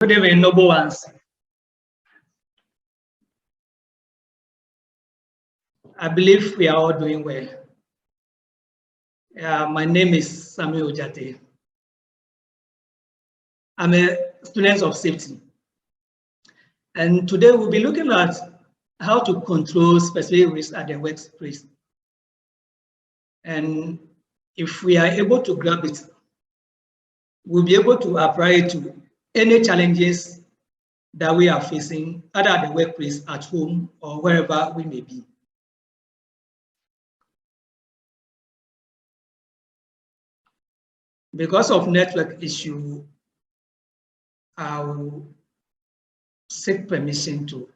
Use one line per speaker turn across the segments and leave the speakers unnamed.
Good evening, noble ones. I believe we are all doing well. My name is Sammy Odjately. I'm a student of safety. And today we'll be looking at how to control specific risks at the workplace. And if we are able to grab it, we'll be able to apply it to any challenges that we are facing, either at the workplace, at home, or wherever we may be. Because of network issue, I'll seek permission to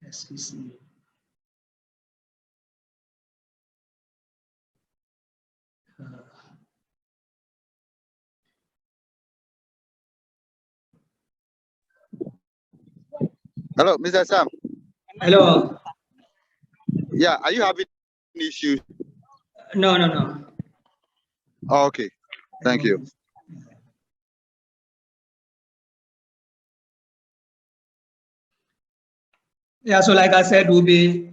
excuse me.
Hello, Mr. Sam.
Hello.
Yeah, are you having an issue?
No.
Oh, okay, thank you.
Yeah, so like I said, we'll be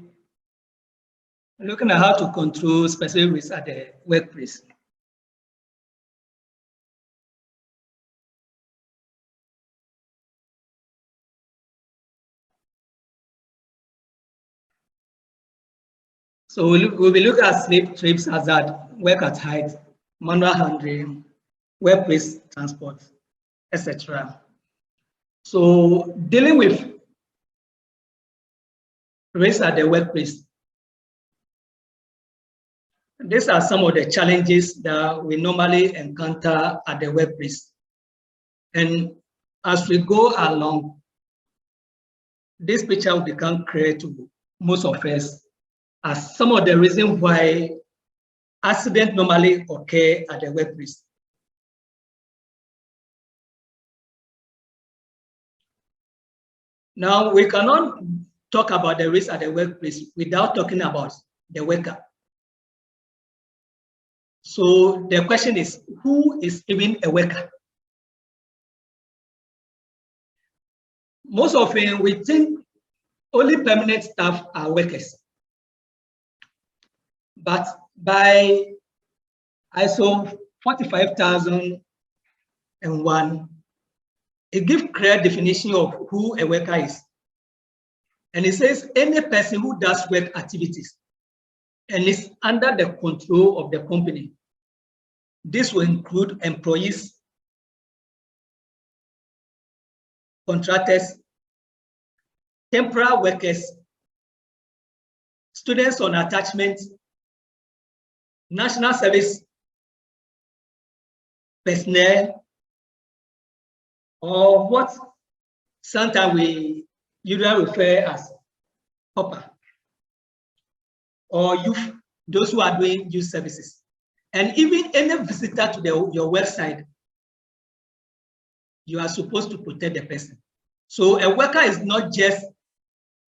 looking at how to control specific risks at the workplace. So we'll be looking at sleep, trips, hazard, work at height, manual handling, workplace transport, etc. So dealing with risks at the workplace, these are some of the challenges that we normally encounter at the workplace. And as we go along, this picture will become clear to most of us as some of the reasons why accidents normally occur at the workplace. Now, we cannot talk about the risk at the workplace without talking about the worker. So the question is, who is even a worker? Most often, we think only permanent staff are workers. But by ISO 45001, it gives clear definition of who a worker is. And it says any person who does work activities and is under the control of the company. This will include employees, contractors, temporary workers, students on attachment, national service personnel, or what sometimes we usually refer as hopper, or youth, those who are doing youth services. And even any visitor to your website, you are supposed to protect the person. So a worker is not just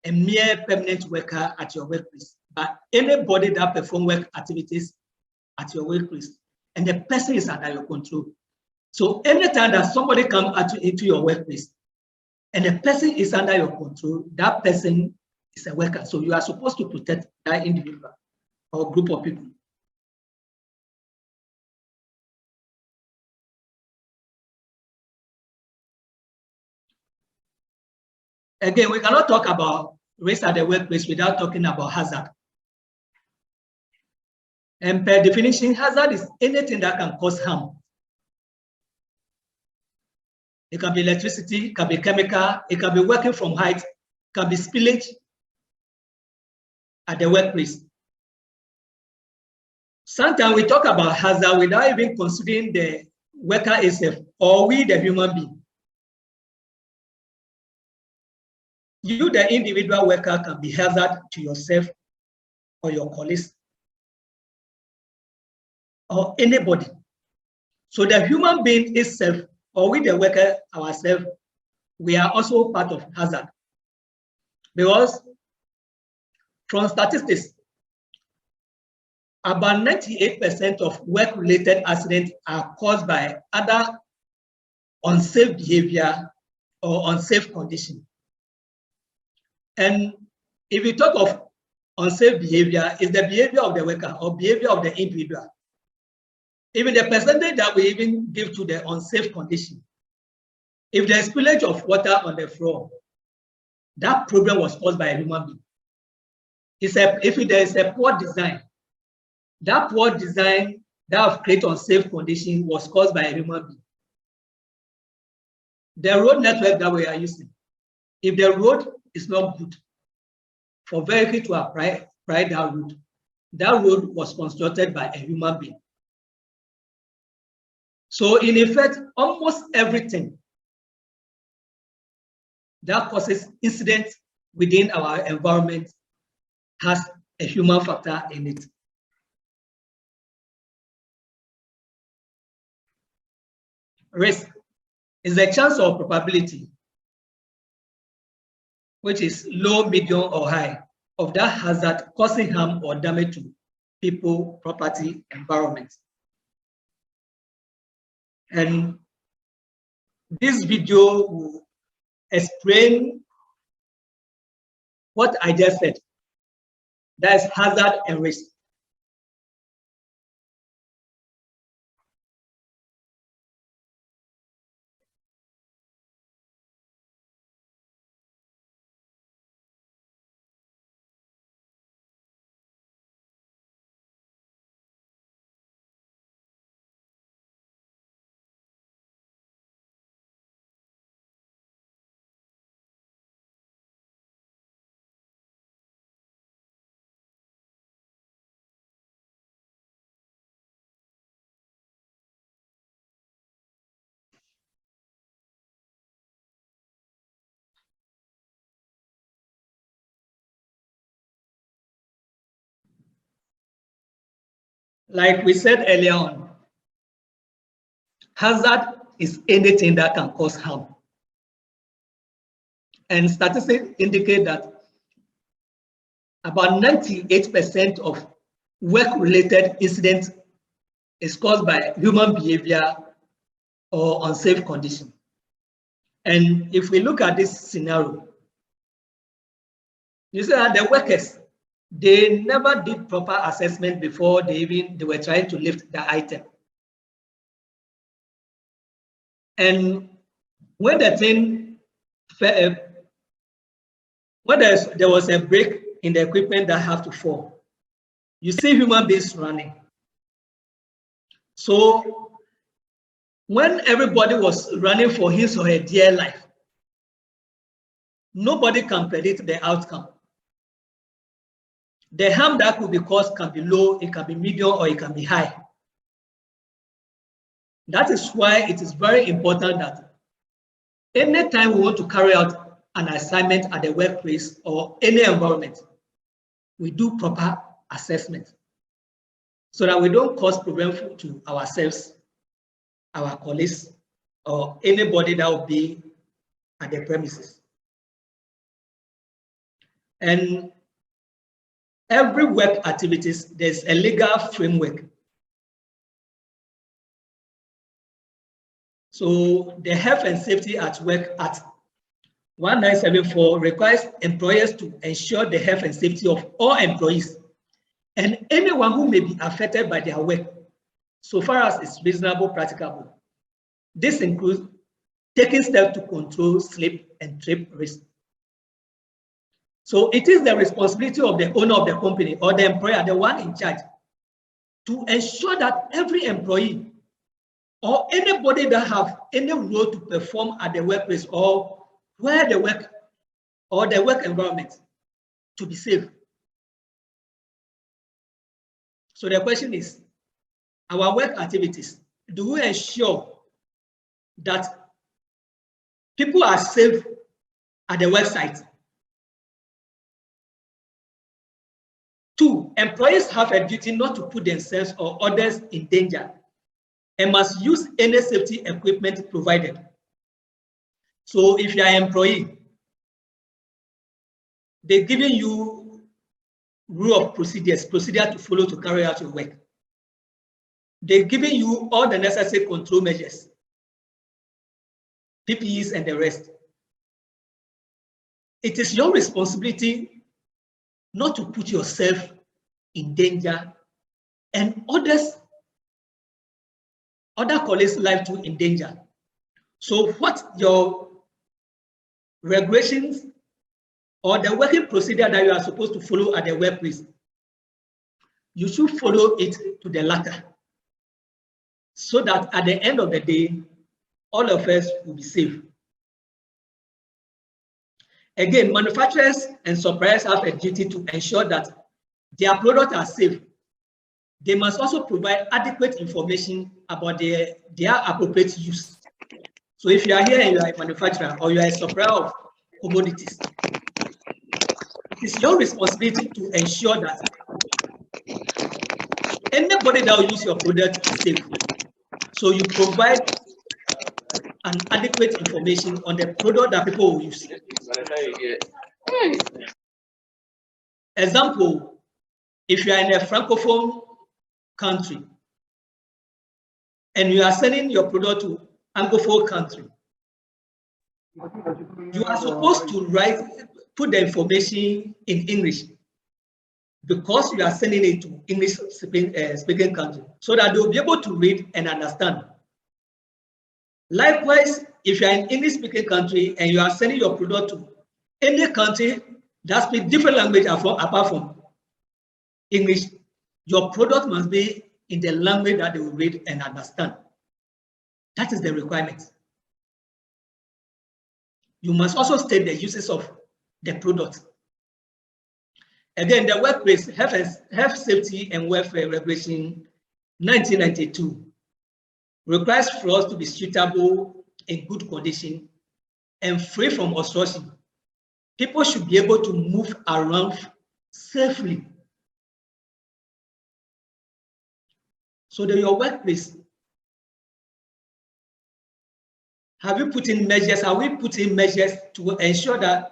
a mere permanent worker at your workplace, but anybody that performs work activities at your workplace, and the person is under your control. So anytime that somebody comes into your workplace and the person is under your control, that person is a worker. So you are supposed to protect that individual or group of people. Again, we cannot talk about risk at the workplace without talking about hazard. And per definition, hazard is anything that can cause harm. It can be electricity, it can be chemical, it can be working from height, it can be spillage at the workplace. Sometimes we talk about hazard without even considering the worker itself or we, the human being. You, the individual worker, can be hazard to yourself or your colleagues or anybody. So the human being itself, or we the worker ourselves, we are also part of hazard. Because from statistics, about 98% of work-related accidents are caused by other unsafe behavior or unsafe condition. And if we talk of unsafe behavior, is the behavior of the worker or behavior of the individual. Even the percentage that we even give to the unsafe condition. If there's spillage of water on the floor, that problem was caused by a human being. If there is a poor design, that poor design that have created unsafe condition was caused by a human being. The road network that we are using, if the road is not good for vehicle to apply that road was constructed by a human being. So in effect, almost everything that causes incidents within our environment has a human factor in it. Risk is the chance or probability, which is low, medium, or high, of that hazard causing harm or damage to people, property, environment. And this video will explain what I just said. That is hazard and risk. Like we said earlier on, hazard is anything that can cause harm. And statistics indicate that about 98% of work-related incidents is caused by human behavior or unsafe condition. And if we look at this scenario, you see that the workers, they never did proper assessment before they were trying to lift the item. And when the thing fell, when there was a break in the equipment that have to fall, you see human beings running. So when everybody was running for his or her dear life, nobody can predict the outcome. The harm that could be caused can be low, it can be medium, or it can be high. That is why it is very important that anytime we want to carry out an assignment at the workplace or any environment, we do proper assessment so that we don't cause problem to ourselves, our colleagues, or anybody that will be at the premises. And every work activities, there's a legal framework. So the Health and Safety at Work Act 1974 requires employers to ensure the health and safety of all employees and anyone who may be affected by their work, so far as it's reasonable, practicable. This includes taking steps to control slip and trip risk. So it is the responsibility of the owner of the company or the employer, the one in charge, to ensure that every employee or anybody that have any role to perform at the workplace or where the work or the work environment to be safe. So the question is, our work activities, do we ensure that people are safe at the work site? 2, employees have a duty not to put themselves or others in danger and must use any safety equipment provided. So if you are an employee, they're giving you rule of procedure to follow to carry out your work. They're giving you all the necessary control measures, PPEs and the rest. It is your responsibility not to put yourself in danger and other colleagues' life too in danger. So what your regulations or the working procedure that you are supposed to follow at the workplace, you should follow it to the letter, so that at the end of the day, all of us will be safe. Again, manufacturers and suppliers have a duty to ensure that their products are safe. They must also provide adequate information about their appropriate use. So if you are here and you are a manufacturer or you are a supplier of commodities, it is your responsibility to ensure that anybody that will use your product is safe. So you provide an adequate information on the product that people will use. Example, if you are in a francophone country and you are sending your product to anglophone country, you are supposed to put the information in English, because you are sending it to English speaking country, so that they will be able to read and understand. Likewise, if you are in English speaking country and you are sending your product to any country that speaks different language apart from English, your product must be in the language that they will read and understand. That is the requirement. You must also state the uses of the product. Again, the Workplace Health, Safety and Welfare Regulation 1992 requires floors to be suitable, in good condition, and free from obstruction. People should be able to move around safely. So your workplace, have you put in measures? Are we putting measures to ensure that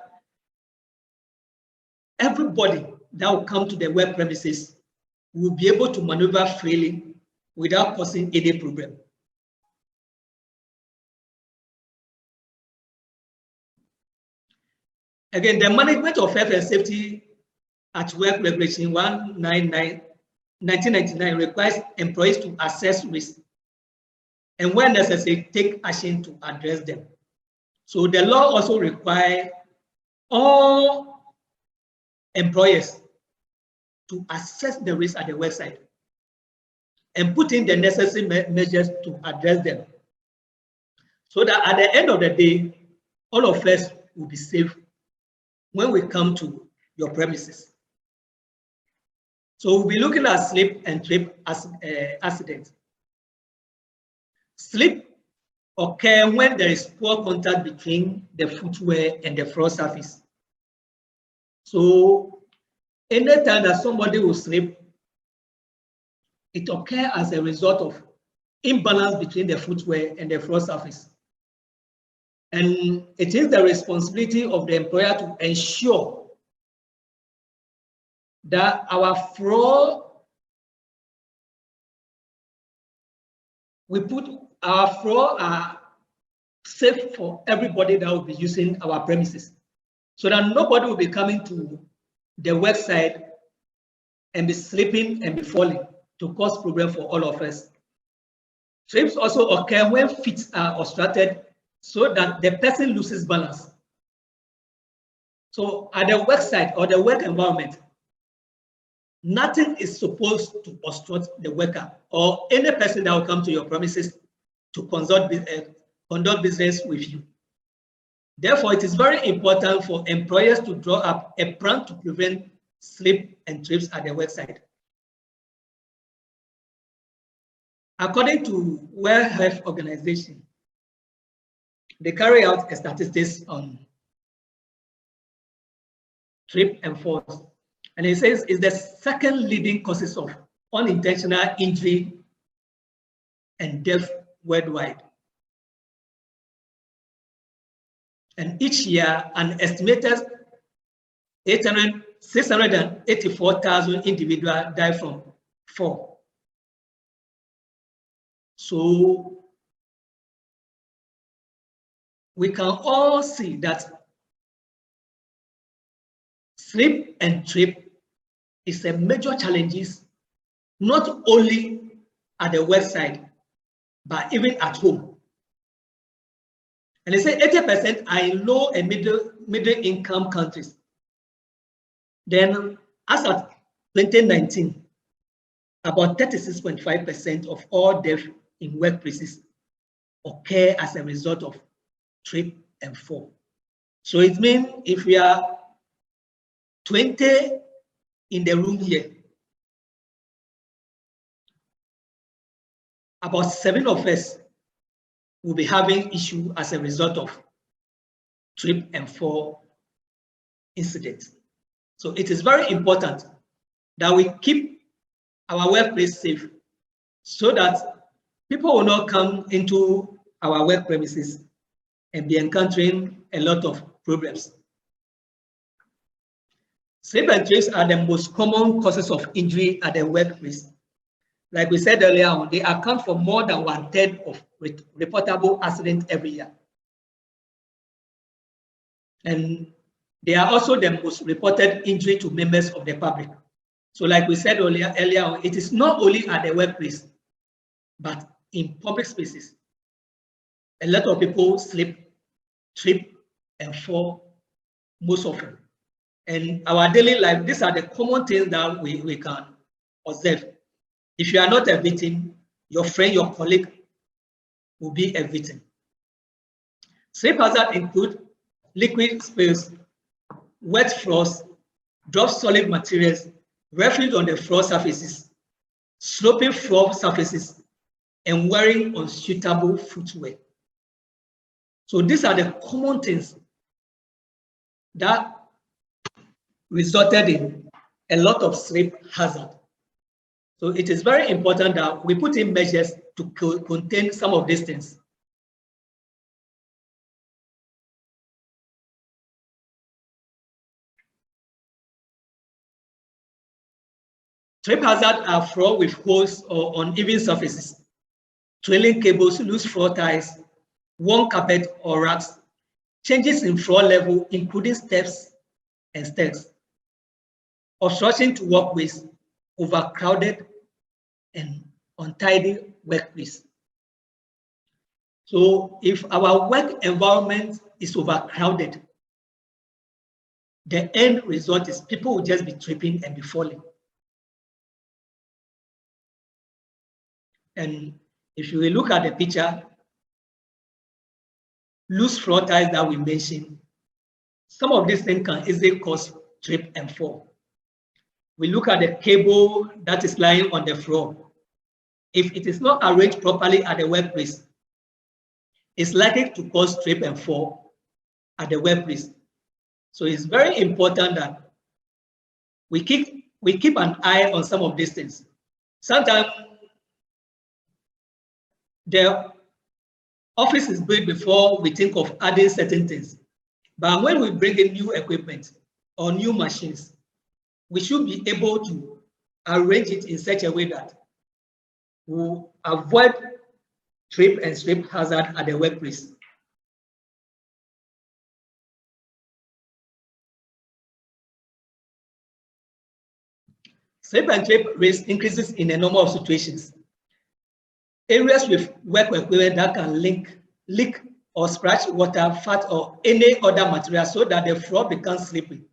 everybody that will come to the work premises will be able to maneuver freely without causing any problem? Again, the Management of Health and Safety at Work Regulation 1999 requires employees to assess risk and, when necessary, take action to address them. So the law also requires all employers to assess the risk at the worksite and put in the necessary measures to address them, so that at the end of the day, all of us will be safe when we come to your premises. So we'll be looking at slip and trip accidents. Slip occurs when there is poor contact between the footwear and the floor surface. So anytime that somebody will slip, it occurs as a result of imbalance between the footwear and the floor surface. And it is the responsibility of the employer to ensure that our floor, our floor are safe for everybody that will be using our premises, so that nobody will be coming to the worksite and be slipping and be falling to cause problem for all of us. Trips also occur when feet are obstructed, so that the person loses balance. So at the worksite or the work environment, nothing is supposed to obstruct the worker or any person that will come to your premises to conduct business with you. Therefore, it is very important for employers to draw up a plan to prevent slip and trips at the worksite. According to World Health Organization, they carry out statistics on trip and falls, and it says it's the second leading causes of unintentional injury and death worldwide. And each year, an estimated 684,000 individuals die from fall. So we can all see that slip and trip is a major challenge, not only at the website, but even at home. And they say 80% are in low and middle income countries. Then, as of 2019, about 36.5% of all deaths in workplaces occur as a result of trip and fall. So it means if we are 20 in the room here, about 7 of us will be having issue as a result of trip and fall incidents. So it is very important that we keep our workplace safe so that people will not come into our work premises and be encountering a lot of problems. Slip and trips are the most common causes of injury at the workplace. Like we said earlier on, they account for more than 1/3 of reportable accidents every year. And they are also the most reported injury to members of the public. So like we said earlier on, it is not only at the workplace, but in public spaces. A lot of people slip, trip, and fall most often. And our daily life, these are the common things that we can observe. If you are not a victim, your friend, your colleague will be a victim. Slip hazards include liquid spills, wet floors, drop solid materials, refuse on the floor surfaces, sloping floor surfaces, and wearing unsuitable footwear. So these are the common things that resulted in a lot of slip hazard. So it is very important that we put in measures to contain some of these things. Trip hazards are floor with holes or uneven surfaces, trailing cables, loose floor tiles, worn carpet or racks, changes in floor level, including steps and stairs, obstruction to walkways, overcrowded and untidy workplace. So if our work environment is overcrowded, the end result is people will just be tripping and be falling. And if you look at the picture, loose floor tiles that we mentioned, some of these things can easily cause trip and fall. We look at the cable that is lying on the floor. If it is not arranged properly at the workplace, it's likely to cause trip and fall at the workplace. So it's very important that we keep an eye on some of these things. Sometimes the office is built before we think of adding certain things. But when we bring in new equipment or new machines, we should be able to arrange it in such a way that we'll avoid trip and slip hazard at the workplace. Slip and trip risk increases in a number of situations. Areas with work equipment that can leak or splash water, fat, or any other material so that the floor becomes slippery.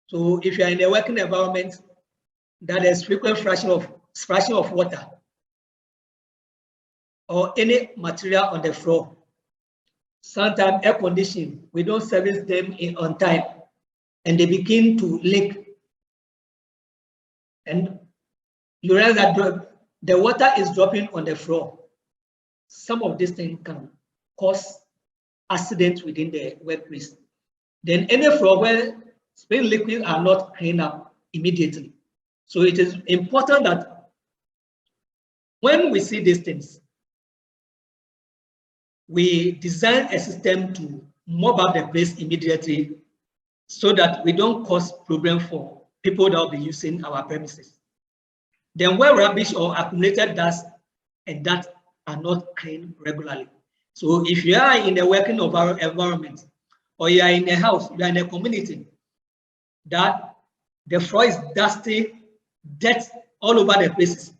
So if you are in a working environment that there's frequent splashing of water or any material on the floor, sometimes air conditioning, we don't service them on time and they begin to leak. And you realize that the water is dropping on the floor. Some of these things can cause accidents within the workplace. Then any floor where spill liquids are not cleaned up immediately. So it is important that when we see these things, we design a system to mop up the place immediately so that we don't cause problem for people that will be using our premises. Then where rubbish or accumulated dust and that are not cleaned regularly. So if you are in a working environment, or you are in a house, you are in a community, that the floor is dusty, dirt all over the places,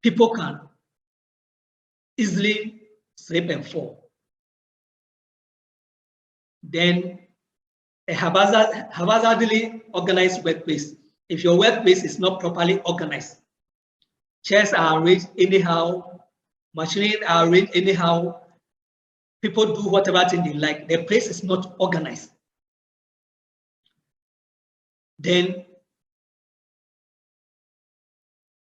people can easily slip and fall. Then a haphazardly organized workplace. If your workplace is not properly organized, chairs are arranged anyhow, machinery are arranged anyhow, people do whatever thing they like, the place is not organized, then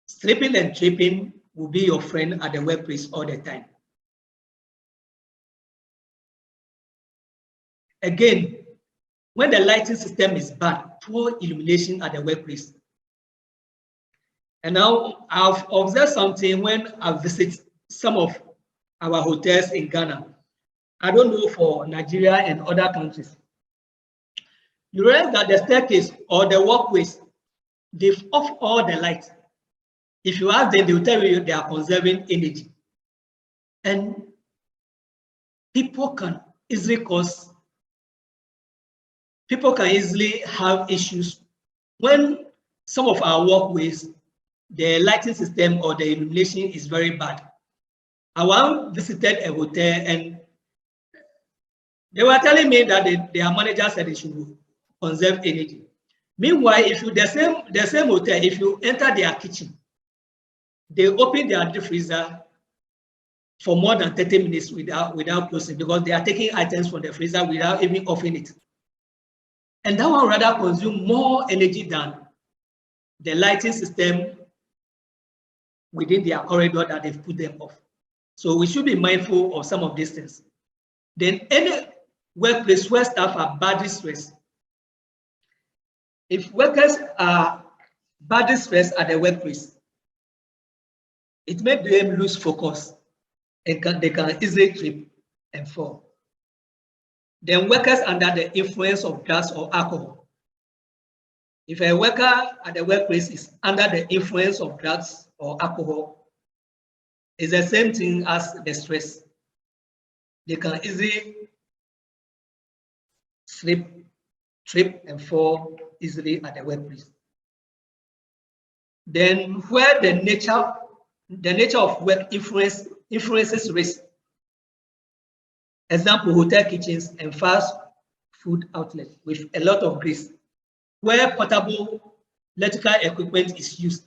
slipping and tripping will be your friend at the workplace all the time. Again, when the lighting system is bad, poor illumination at the workplace. And now I've observed something when I visit some of our hotels in Ghana. I don't know for Nigeria and other countries. You realize that the staircase or the walkways, they've off all the lights. If you ask them, they will tell you they are conserving energy. And people can easily have issues when some of our walkways, the lighting system or the illumination is very bad. I once visited a hotel and they were telling me that their manager said they should conserve energy. Meanwhile, if you the same hotel, if you enter their kitchen, they open their deep freezer for more than 30 minutes without closing, because they are taking items from the freezer without even offering it. And that one rather consume more energy than the lighting system within their corridor that they've put them off. So we should be mindful of some of these things. Then any workplace where staff are badly stressed, if workers are badly stressed at the workplace, it makes them lose focus and they can easily trip and fall. Then workers under the influence of drugs or alcohol. If a worker at the workplace is under the influence of drugs or alcohol, it's the same thing as the stress. They can easily slip, trip, and fall easily at the workplace. Then where the nature of work influences risk. Example, hotel kitchens and fast food outlets with a lot of grease, where portable electrical equipment is used,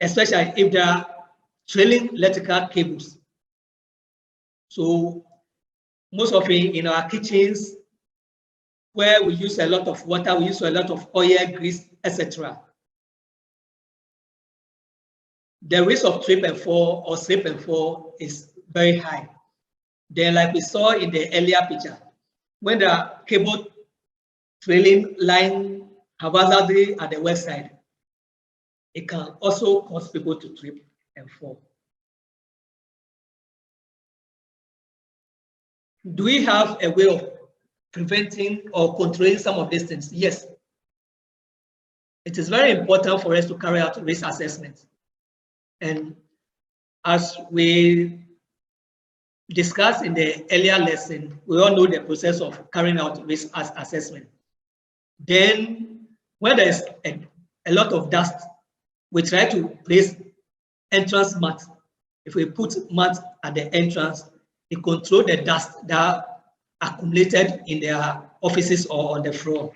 especially if there are trailing electrical cables. So most often in our kitchens, where we use a lot of water, we use a lot of oil, grease, etc. The risk of trip and fall or slip and fall is very high. Then, like we saw in the earlier picture, when the cable trailing line haphazardly at the website, it can also cause people to trip and fall. Do we have a way of preventing or controlling some of these things? Yes. It is very important for us to carry out risk assessments. And as we discussed in the earlier lesson, we all know the process of carrying out risk assessment. Then when there's a lot of dust, we try to place entrance mat. If we put mat at the entrance, it controls the dust that accumulated in their offices or on the floor.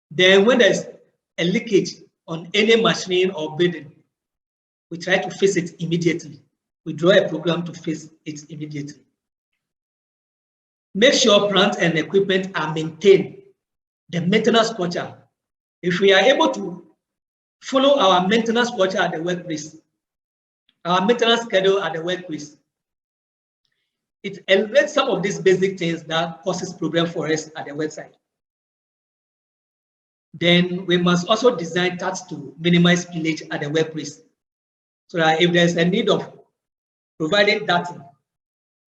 Then when there's a leakage on any machine or building, we try to fix it immediately. We draw a program to fix it immediately. Make sure plant and equipment are maintained. The maintenance culture. If we are able to follow our maintenance culture at the workplace, our maintenance schedule at the workplace, it elevates some of these basic things that causes problem for us at the website. Then we must also design tasks to minimize spillage at the workplace, so that if there's a need of providing data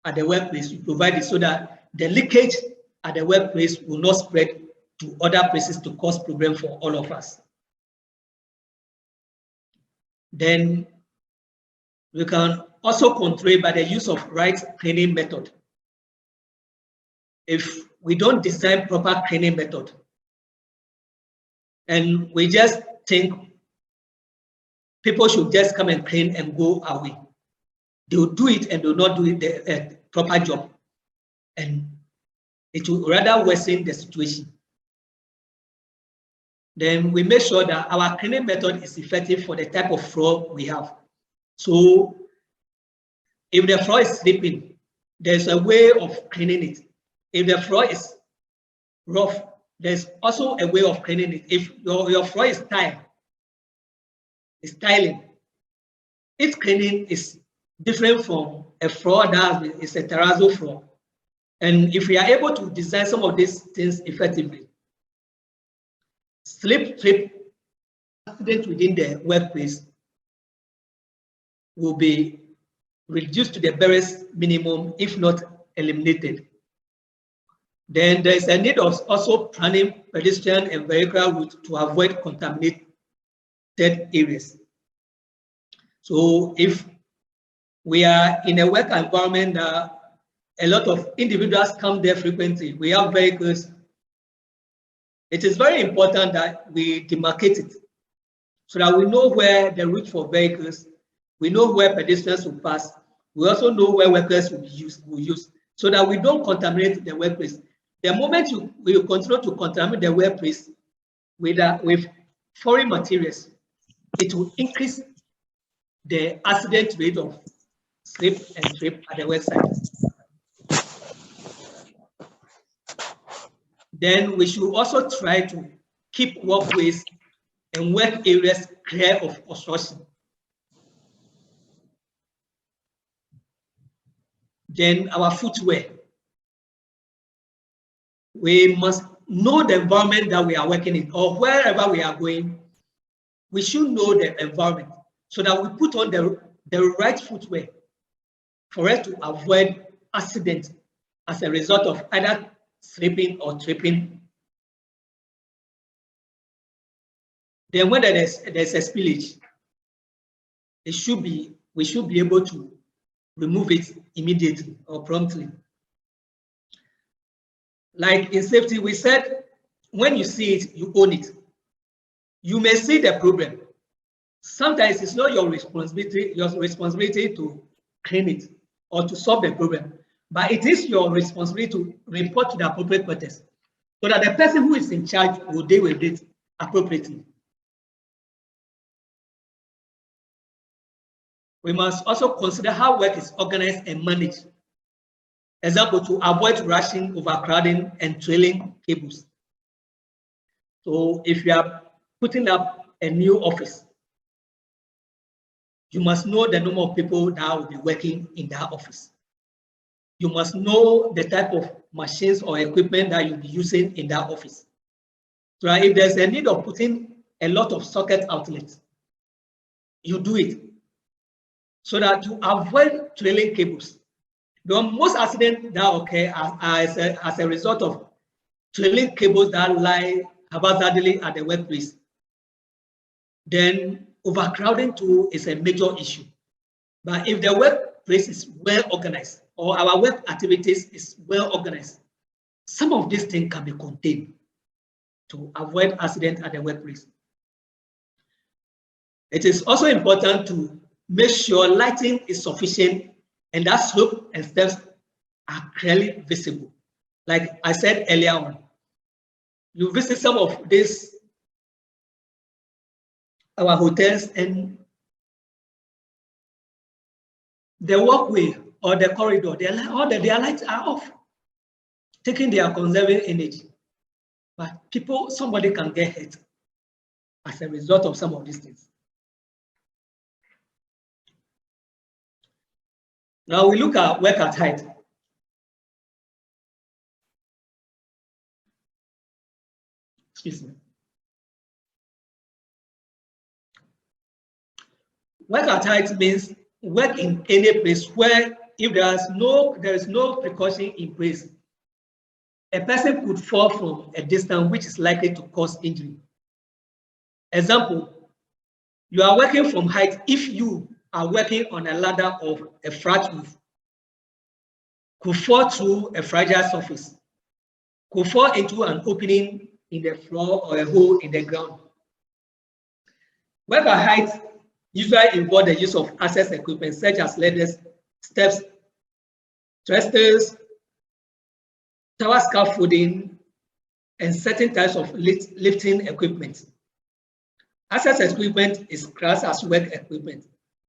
at the workplace. We provide it so that the leakage at the workplace will not spread to other places to cause problem for all of us. Then we can also control by the use of right cleaning method. If we don't design proper cleaning method, and we just think people should just come and clean and go away, they will do it and do not do it the proper job, and it will rather worsen the situation. Then we make sure that our cleaning method is effective for the type of floor we have. So if the floor is slipping, there's a way of cleaning it. If the floor is rough, there's also a way of cleaning it. If your floor is tiling, its cleaning is different from a floor that is a terrazzo floor. And if we are able to design some of these things effectively, slip, trip, accident within the workplace will be reduced to the barest minimum, if not eliminated. Then there is a need of also planning pedestrian and vehicular routes to avoid contaminated areas. So if we are in a work environment that a lot of individuals come there frequently, we have vehicles, it is very important that we demarcate it so that we know where the route for vehicles, we know where pedestrians will pass, we also know where workers will use, so that we don't contaminate the workplace. The moment we continue to contaminate the workplace with foreign materials, it will increase the accident rate of slip and trip at the worksite. Then we should also try to keep walkways and work areas clear of obstruction. Then our footwear. We must know the environment that we are working in, or wherever we are going, we should know the environment so that we put on the right footwear for us to avoid accidents as a result of either slipping or tripping. Then when there's a spillage, we should be able to remove it immediately or promptly. Like in safety, we said, when you see it, you own it. You may see the problem. Sometimes it's not your responsibility to clean it or to solve the problem, but it is your responsibility to report to the appropriate quarters so that the person who is in charge will deal with it appropriately. We must also consider how work is organized and managed. Example, to avoid rushing, overcrowding, and trailing cables. So if you are putting up a new office, you must know the number of people that will be working in that office. You must know the type of machines or equipment that you'll be using in that office. So if there's a need of putting a lot of socket outlets, you do it so that you avoid trailing cables. The most accidents that occur as a result of trailing cables that lie haphazardly at the workplace. Then overcrowding too is a major issue. But if the workplace is well organized or our work activities is well organized, some of these things can be contained to avoid accidents at the workplace. It is also important to make sure lighting is sufficient and that slope and steps are clearly visible. Like I said earlier on, you visit some of these, our hotels, and the walkway or the corridor, their lights are off, taking their conserving energy. But somebody can get hurt as a result of some of these things. Now we look at work at height. Excuse me. Work at height means work in any place where if there is no precaution in place, a person could fall from a distance which is likely to cause injury. Example, you are working from height. If you are working on a ladder of a flat roof, could fall through a fragile surface, could fall into an opening in the floor or a hole in the ground. Work at height usually involve the use of access equipment such as ladders, steps, trestles, tower scaffolding, and certain types of lifting equipment. Access equipment is classed as work equipment.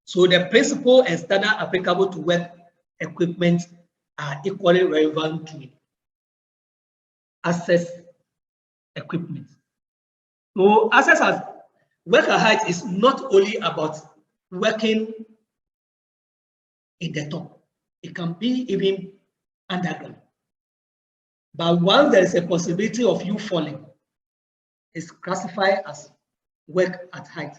So the principle and standard applicable to work equipment are equally relevant to access equipment. So access as work at height is not only about working in the top. It can be even underground. But once there is a possibility of you falling, it's classified as work at height.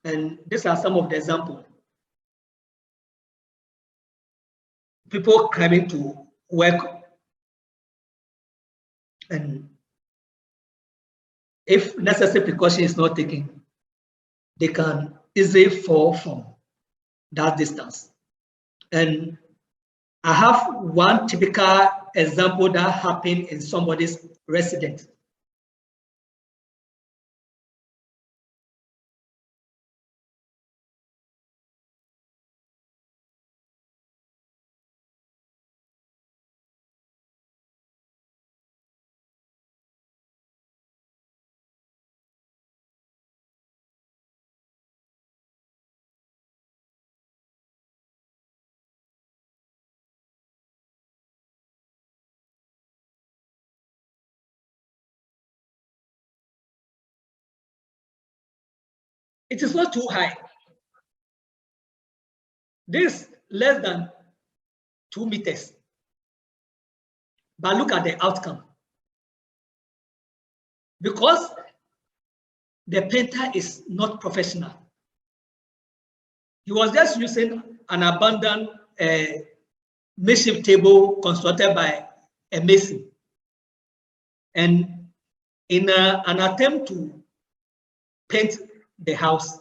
And these are some of the examples. People coming to work, and if necessary precaution is not taken, they can easily fall from that distance. And I have one typical example that happened in somebody's residence. It is not too high. This less than 2 meters. But look at the outcome. Because the painter is not professional. He was just using an abandoned makeshift table constructed by a mason. And in an attempt to paint the house,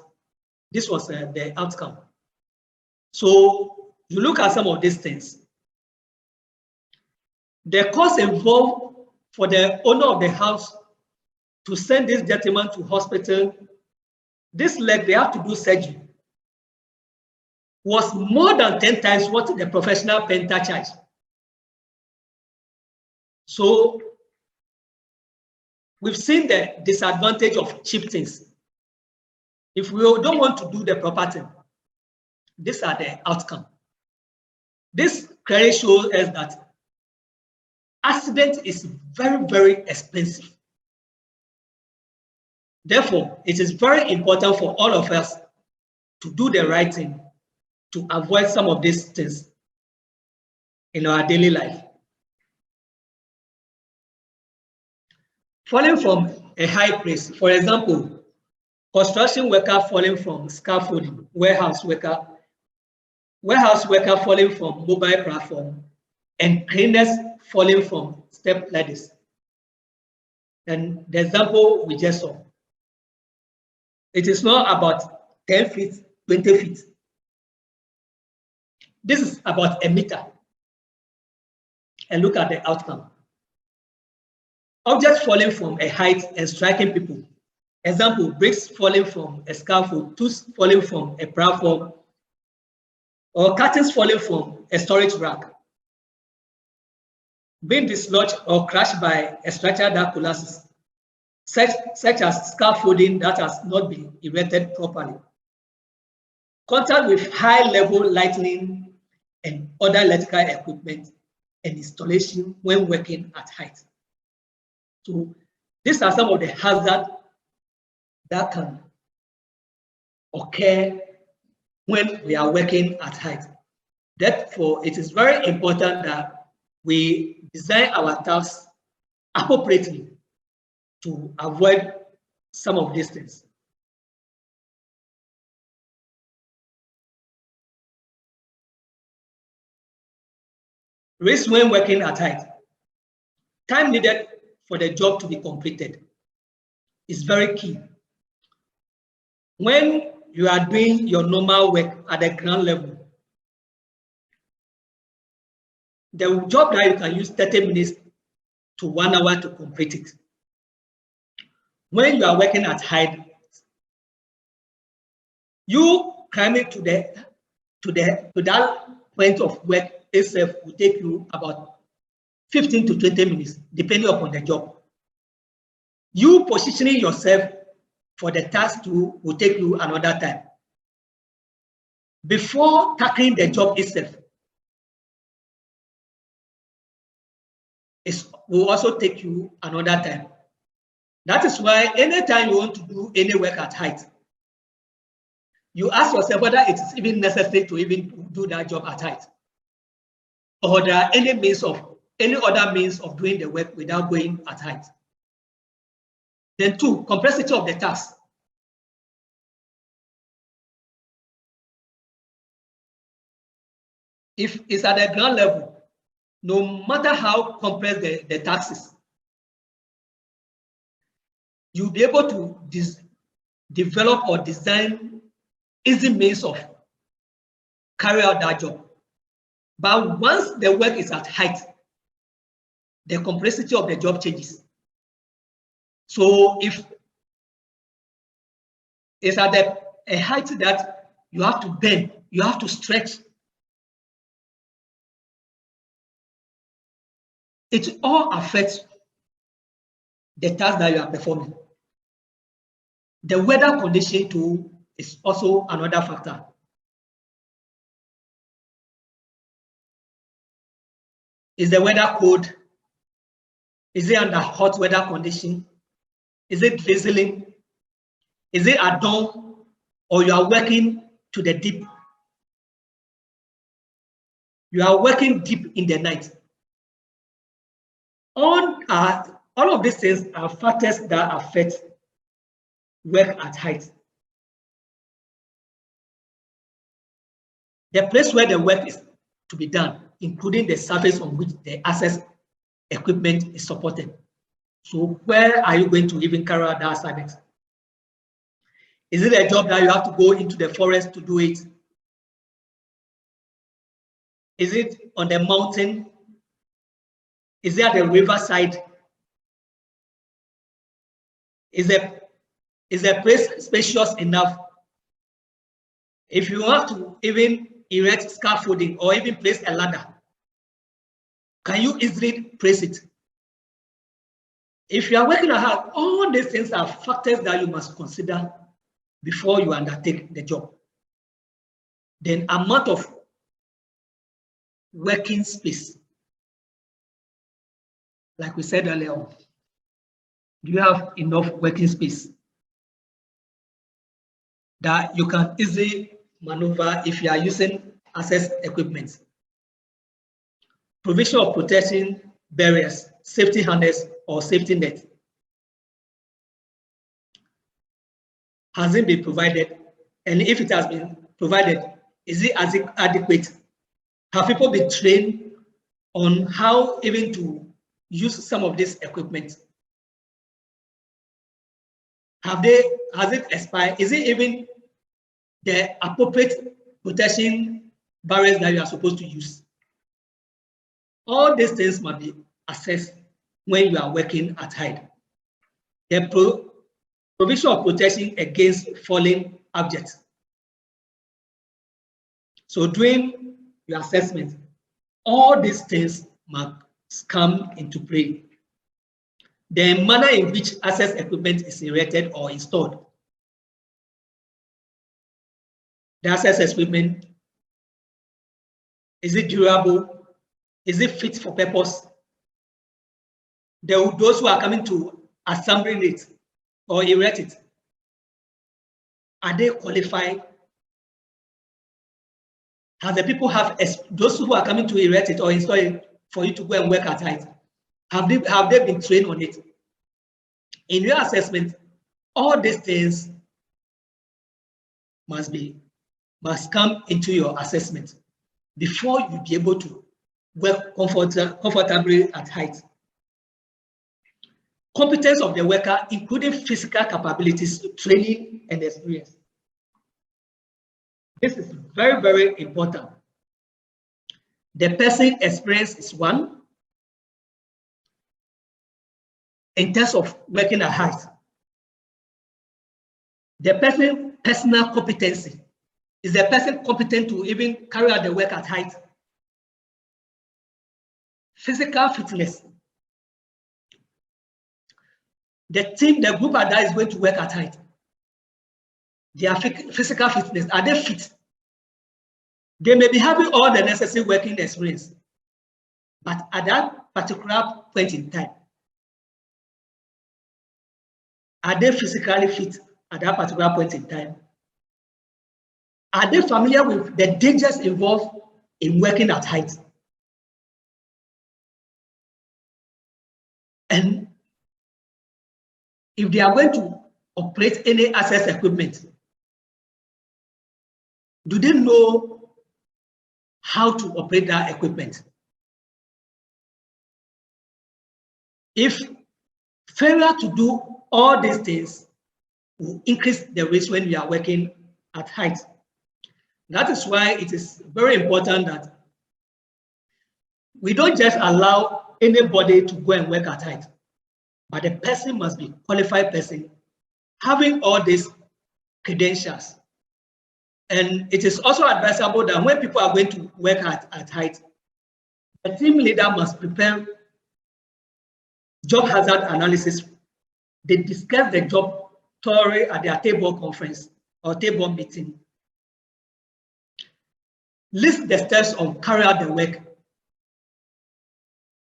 this was the outcome. So you look at some of these things. The cost involved for the owner of the house to send this gentleman to hospital, this leg, they have to do surgery, was more than 10 times what the professional painter charged. So we've seen the disadvantage of cheap things. If we don't want to do the proper thing, these are the outcome. This clearly shows us that accident is very, very expensive. Therefore, it is very important for all of us to do the right thing to avoid some of these things in our daily life. Falling from a high place, for example, construction worker falling from scaffolding, warehouse worker falling from mobile platform, and cleaners falling from step ladders. And the example we just saw, it is not about 10 feet, 20 feet. This is about a meter. And look at the outcome. Objects falling from a height and striking people. Example, bricks falling from a scaffold, tools falling from a platform, or curtains falling from a storage rack. Being dislodged or crushed by a structure that collapses, such as scaffolding that has not been erected properly. Contact with high-level lighting and other electrical equipment and installation when working at height. So these are some of the hazards that can occur when we are working at height. Therefore, it is very important that we design our tasks appropriately to avoid some of these things. Risk when working at height. Time needed for the job to be completed is very key. When you are doing your normal work at the ground level, the job that you can use 30 minutes to 1 hour to complete it. When you are working at height, you climbing to that point of work itself will take you about 15 to 20 minutes, depending upon the job. You positioning yourself for the task will take you another time. Before tackling the job itself, it will also take you another time. That is why anytime you want to do any work at height, you ask yourself whether it is even necessary to even do that job at height, or there are any other means of doing the work without going at height. Then 2, complexity of the task. If it's at the ground level, no matter how complex the task is, you'll be able to develop or design easy means of carry out that job. But once the work is at height, the complexity of the job changes. So if it's at a height that you have to bend, you have to stretch, it all affects the task that you are performing. The weather condition too is also another factor. Is the weather cold? Is it under hot weather condition? Is it drizzling? Is it at dawn, or you are working to the deep? You are working deep in the night. All of these things are factors that affect work at height. The place where the work is to be done, including the surface on which the access equipment is supported. So where are you going to even carry out that assignment? Is it a job that you have to go into the forest to do it? Is it on the mountain? Is it at the riverside? Is the place spacious enough? If you have to even erect scaffolding or even place a ladder, can you easily place it? If you are working at height, all these things are factors that you must consider before you undertake the job. Then amount of working space. Like we said earlier on, do you have enough working space that you can easily maneuver if you are using access equipment? Provision of protection barriers, safety harness or safety net. Has it been provided? And if it has been provided, is it adequate? Have people been trained on how even to use some of this equipment? Has it expired? Is it even the appropriate protection barriers that you are supposed to use? All these things must be assessed when you are working at height. The provision of protection against falling objects. So during your assessment, all these things must come into play. The manner in which access equipment is erected or installed. The access equipment, is it durable? Is it fit for purpose? Those who are coming to assemble it or erect it, are they qualified? Have the people those who are coming to erect it or install it for you to go and work at height, have they been trained on it? In your assessment, all these things must come into your assessment before you be able to work comfortably at height. Competence of the worker, including physical capabilities, training, and experience. This is very, very important. The person experience is one. In terms of working at height, the person personal competency. Is the person competent to even carry out the work at height? Physical fitness. The team, the group that is going to work at height, their physical fitness, are they fit? They may be having all the necessary working experience, but at that particular point in time, are they physically fit at that particular point in time? Are they familiar with the dangers involved in working at height? And if they are going to operate any access equipment, do they know how to operate that equipment? If failure to do all these things will increase the risk when we are working at height. That is why it is very important that we don't just allow anybody to go and work at height, but the person must be a qualified person, having all these credentials. And it is also advisable that when people are going to work at height, the team leader must prepare job hazard analysis. They discuss the job thoroughly at their table conference or table meeting. List the steps on carry out the work.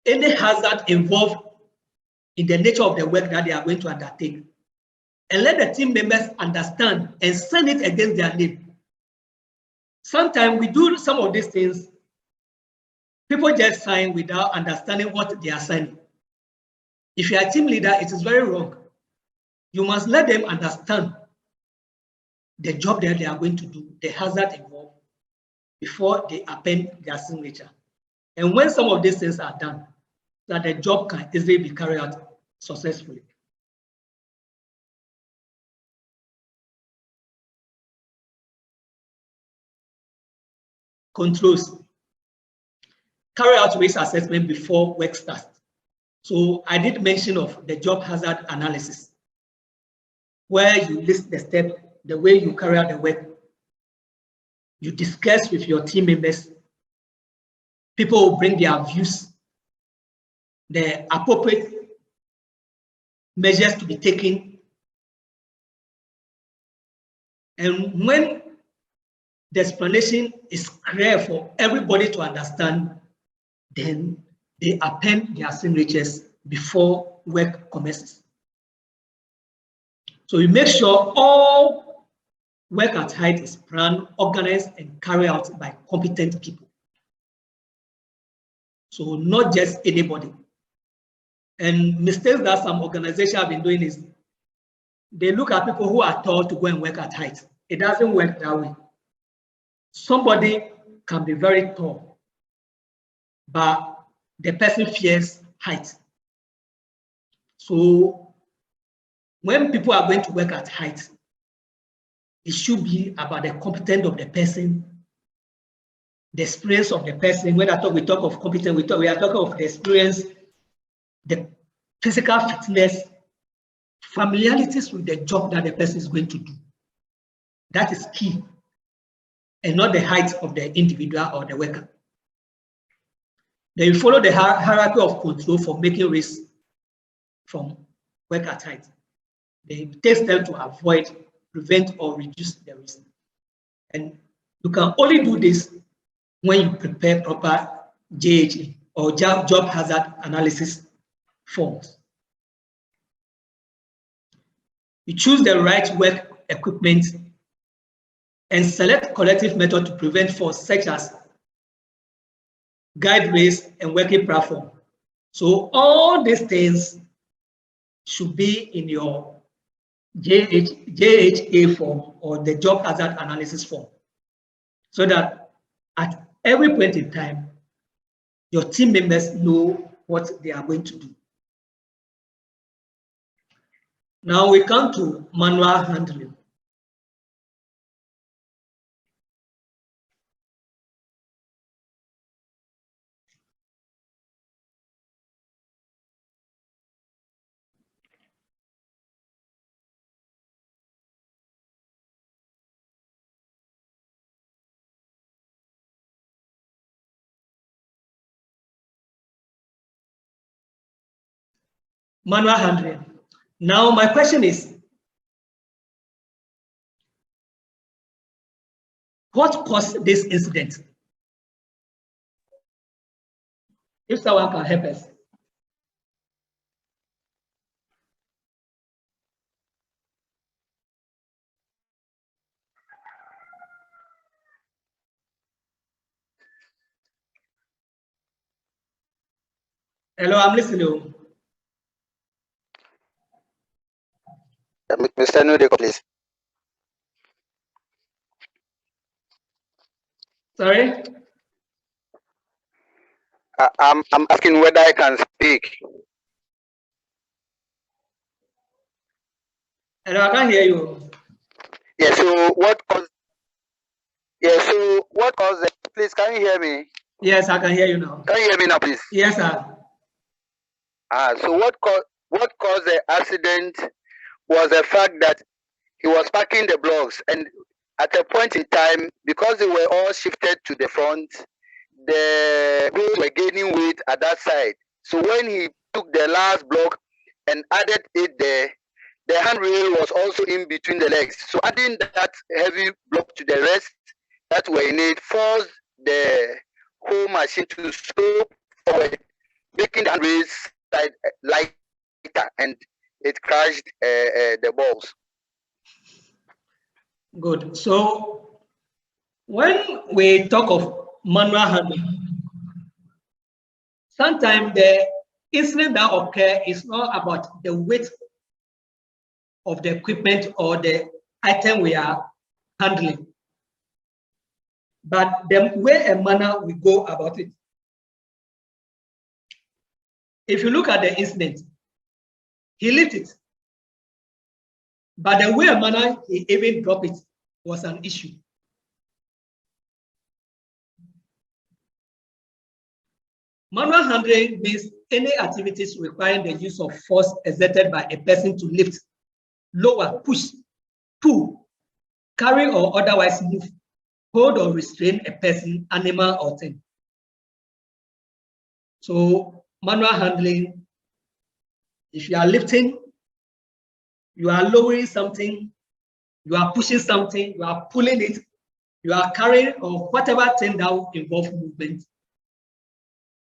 Any hazard involved in the nature of the work that they are going to undertake. And let the team members understand and send it against their name. Sometimes we do some of these things, people just sign without understanding what they are signing. If you are a team leader, it is very wrong. You must let them understand the job that they are going to do, the hazard involved, before they append their signature. And when some of these things are done, that the job can easily be carried out successfully. Controls. Carry out risk assessment before work starts. So I did mention of the job hazard analysis, where you list the steps, the way you carry out the work. You discuss with your team members. People will bring their views, the appropriate measures to be taken. And when the explanation is clear for everybody to understand, then they append their signatures before work commences. So you make sure all work at height is planned, organized, and carried out by competent people. So not just anybody. And mistakes that some organizations have been doing is they look at people who are tall to go and work at height. It doesn't work that way. Somebody can be very tall, but the person fears height. So when people are going to work at height, it should be about the competence of the person, the experience of the person. When we talk of competence, we are talking of the experience, the physical fitness, familiarities with the job that the person is going to do. That is key, and not the height of the individual or the worker. Then you follow the hierarchy of control for making risk from work at height. It takes them to avoid, prevent, or reduce the risk. And you can only do this when you prepare proper JHA or job hazard analysis forms. You choose the right work equipment and select collective method to prevent faults such as guide rails and working platform. So all these things should be in your JHA form or the job hazard analysis form, so that at every point in time, your team members know what they are going to do. Now we come to manual handling. Manual handling. Now my question is, what caused this incident? If someone can help us. Hello, I'm listening.
Mr. Nudeko, please.
Sorry?
I'm asking whether I can speak.
Hello, I can't hear you.
Yeah, so what caused it? Please, can you hear me?
Yes, I can hear you now.
Can you hear me now, please?
Yes, sir.
So what caused the accident was the fact that he was packing the blocks, and at a point in time, because they were all shifted to the front, the wheels were gaining weight at that side. So when he took the last block and added it there, the handrail was also in between the legs. So adding that heavy block to the rest that were in it forced the whole machine to slope forward, making the handrail side lighter, and it crashed the balls.
Good. So when we talk of manual handling, sometimes the incident that occurs is not about the weight of the equipment or the item we are handling, but the way and manner we go about it. If you look at the incident, he lifted it, but the way and manner he even dropped it was an issue. Manual handling means any activities requiring the use of force exerted by a person to lift, lower, push, pull, carry or otherwise move, hold or restrain a person, animal, or thing. So manual handling, if you are lifting, you are lowering something, you are pushing something, you are pulling it, you are carrying, or whatever thing that will involve movement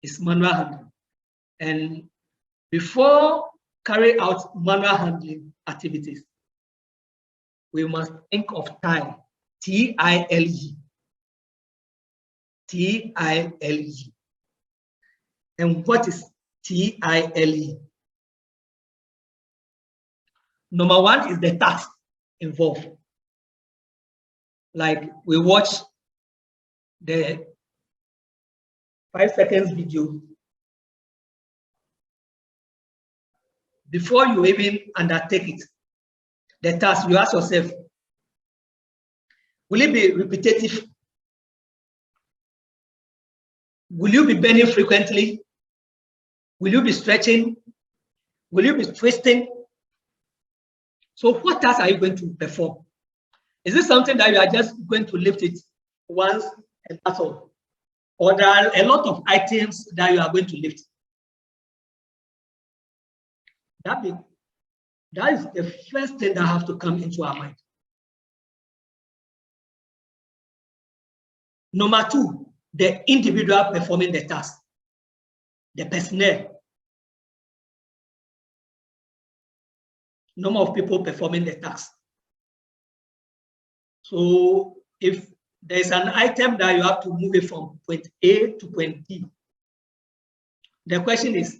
is manual handling. And before carrying out manual handling activities, we must think of time, T-I-L-E. T-I-L-E. And what is T-I-L-E? Number one is the task involved. Like we watch the 5 seconds video. Before you even undertake it, the task, you ask yourself, will it be repetitive? Will you be bending frequently? Will you be stretching? Will you be twisting? So what task are you going to perform? Is it something that you are just going to lift it once and that's all? Or there are a lot of items that you are going to lift? That is the first thing that has to come into our mind. Number two, the individual performing the task, the personnel. Number of people performing the task. So if there's an item that you have to move it from point A to point B, the question is,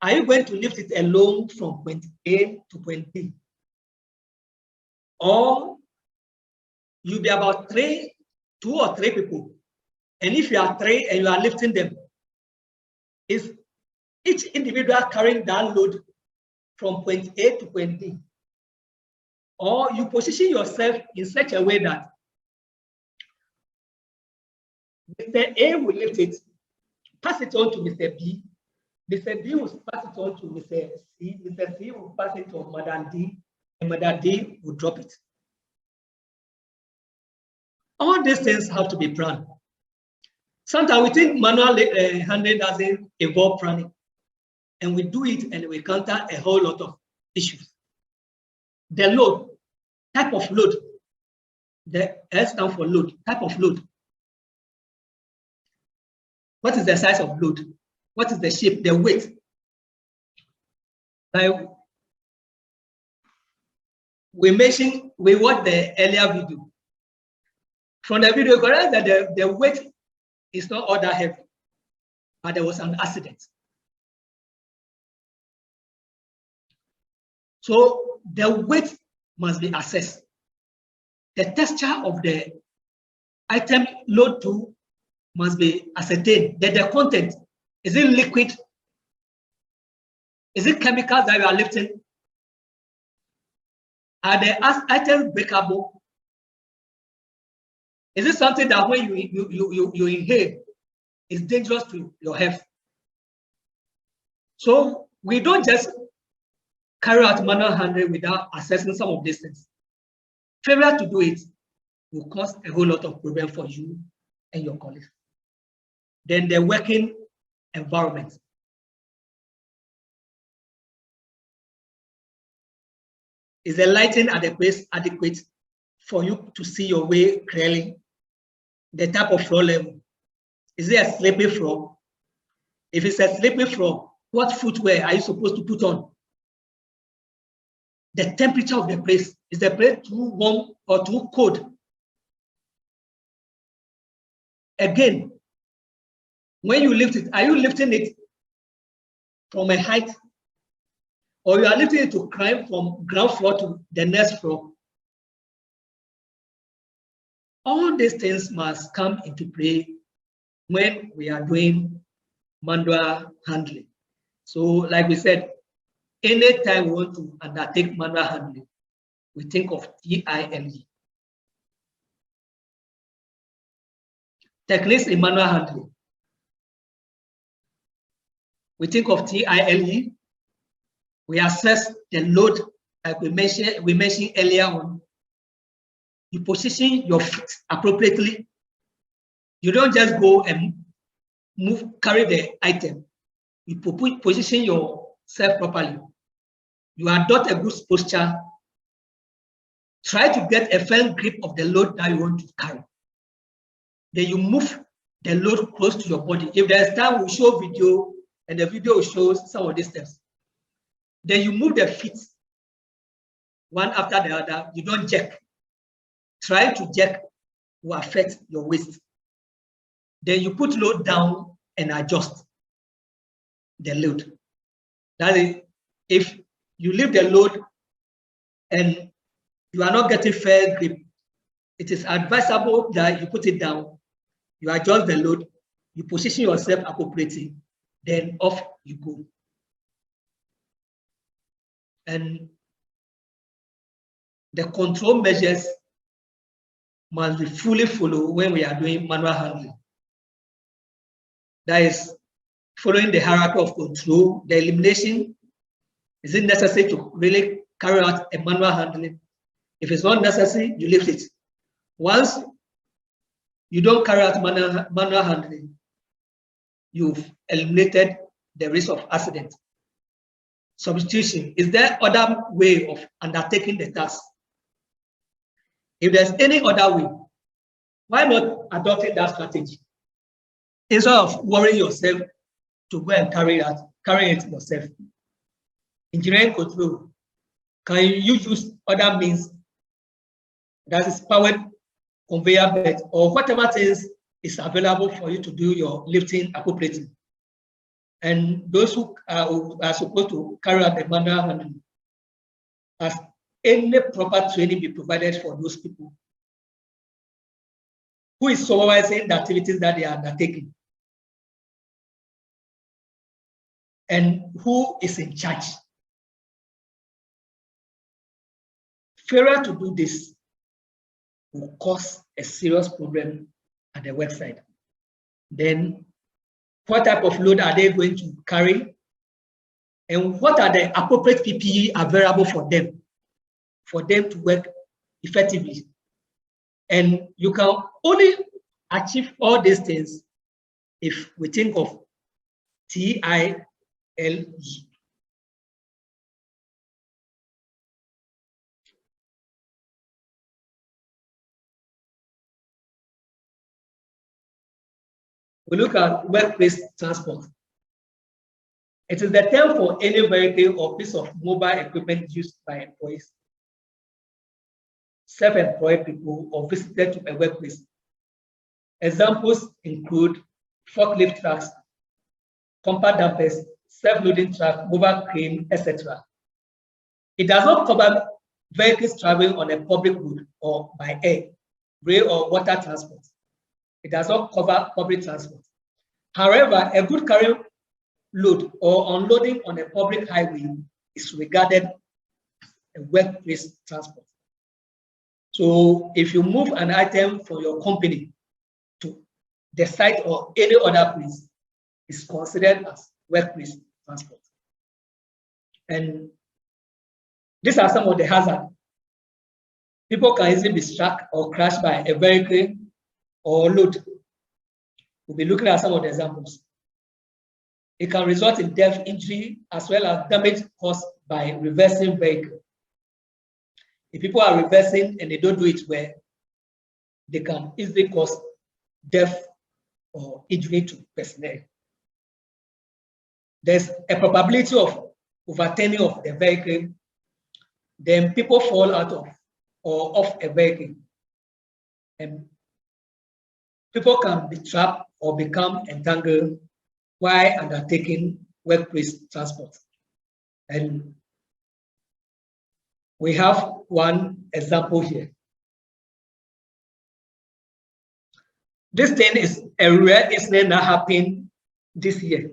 are you going to lift it alone from point A to point B? Or you'll be about 2 or 3 people. And if you are 3 and you are lifting them, is each individual carrying that load from point A to point B. Or you position yourself in such a way that Mr. A will lift it, pass it on to Mr. B. Mr. B will pass it on to Mr. C. Mr. C will pass it to Madam D, and Madam D will drop it. All these things have to be planned. Sometimes we think manual handling doesn't involve planning, and we do it and we encounter a whole lot of issues. The load, type of load, the S stands for load, type of load. What is the size of load? What is the shape, the weight? Like we watched the earlier video. From the video, correct that the weight is not all that heavy, but there was an accident. So the weight must be assessed. The texture of the item load to must be ascertained. That the content, is it liquid? Is it chemicals that you are lifting? Are the items breakable? Is it something that when you inhale, is dangerous to your health? So we don't just carry out manual handling without assessing some of these things. Failure to do it will cause a whole lot of problem for you and your colleagues. Then the working environment. Is the lighting at the place adequate for you to see your way clearly? The type of floor level. Is it a slippery floor? If it's a slippery floor, what footwear are you supposed to put on? The temperature of the place. Is the place too warm or too cold? Again, when you lift it, are you lifting it from a height? Or you are lifting it to climb from ground floor to the next floor? All these things must come into play when we are doing manual handling. So, like we said, anytime we want to undertake manual handling, we think of TILE. Techniques in manual handling. We think of TILE. We assess the load, like we mentioned earlier on. You position your feet appropriately. You don't just go and carry the item. You position yourself properly. You adopt a good posture. Try to get a firm grip of the load that you want to carry. Then you move the load close to your body. If there's time, we'll show video, and the video will show some of these steps. Then you move the feet one after the other. You don't jerk. Try to jerk will affect your waist. Then you put load down and adjust the load. That is, if you leave the load and you are not getting fair grip, it is advisable that you put it down, you adjust the load, you position yourself appropriately, then off you go. And the control measures must be fully followed when we are doing manual handling. That is, following the hierarchy of control, the elimination. Is it necessary to really carry out a manual handling? If it's not necessary, you lift it. Once you don't carry out manual handling, you've eliminated the risk of accident. Substitution. Is there other way of undertaking the task? If there's any other way, why not adopting that strategy? Instead of worrying yourself to go and carry it yourself. Engineering control. Can you use other means that is powered conveyor belt or whatever things is available for you to do your lifting appropriately? And those who are supposed to carry out the manual handling, as any proper training be provided for those people who is supervising the activities that they are undertaking. and who is in charge. Failure to do this will cause a serious problem at the website. Then what type of load are they going to carry? And what are the appropriate PPE available for them to work effectively? And you can only achieve all these things if we think of TILE. We look at workplace transport. It is the term for any vehicle or piece of mobile equipment used by employees, self-employed people, or visited to a workplace. Examples include forklift trucks, compact dumpers, self-loading truck, mobile crane, etc. It does not cover vehicles traveling on a public road or by air, rail, or water transport. It does not cover public transport. However, a good carrying load or unloading on a public highway is regarded as a workplace transport. So if you move an item from your company to the site or any other place, it's considered as workplace transport. And these are some of the hazards. People can easily be struck or crushed by a vehicle or load. We'll be looking at some of the examples. It can result in death, injury, as well as damage caused by reversing vehicle. If people are reversing and they don't do it well, they can easily cause death or injury to personnel. There's a probability of overturning of the vehicle. Then people fall out of or off a vehicle. And people can be trapped or become entangled while undertaking workplace transport. And we have one example here. This thing is a rare incident that happened this year.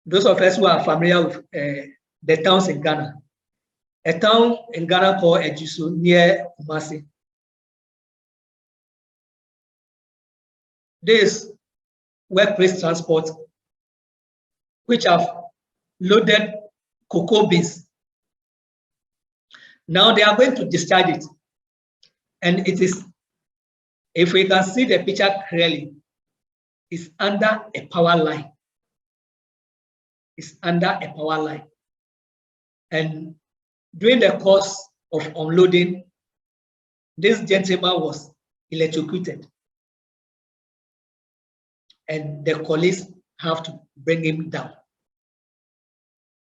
Those of us who are familiar with the towns in Ghana, a town in Ghana called Ejisu near Kumasi. This workplace transport, which have loaded cocoa beans. Now they are going to discharge it. And it is, if we can see the picture clearly, it's under a power line. It's under a power line. And during the course of unloading, this gentleman was electrocuted. And the colleagues have to bring him down.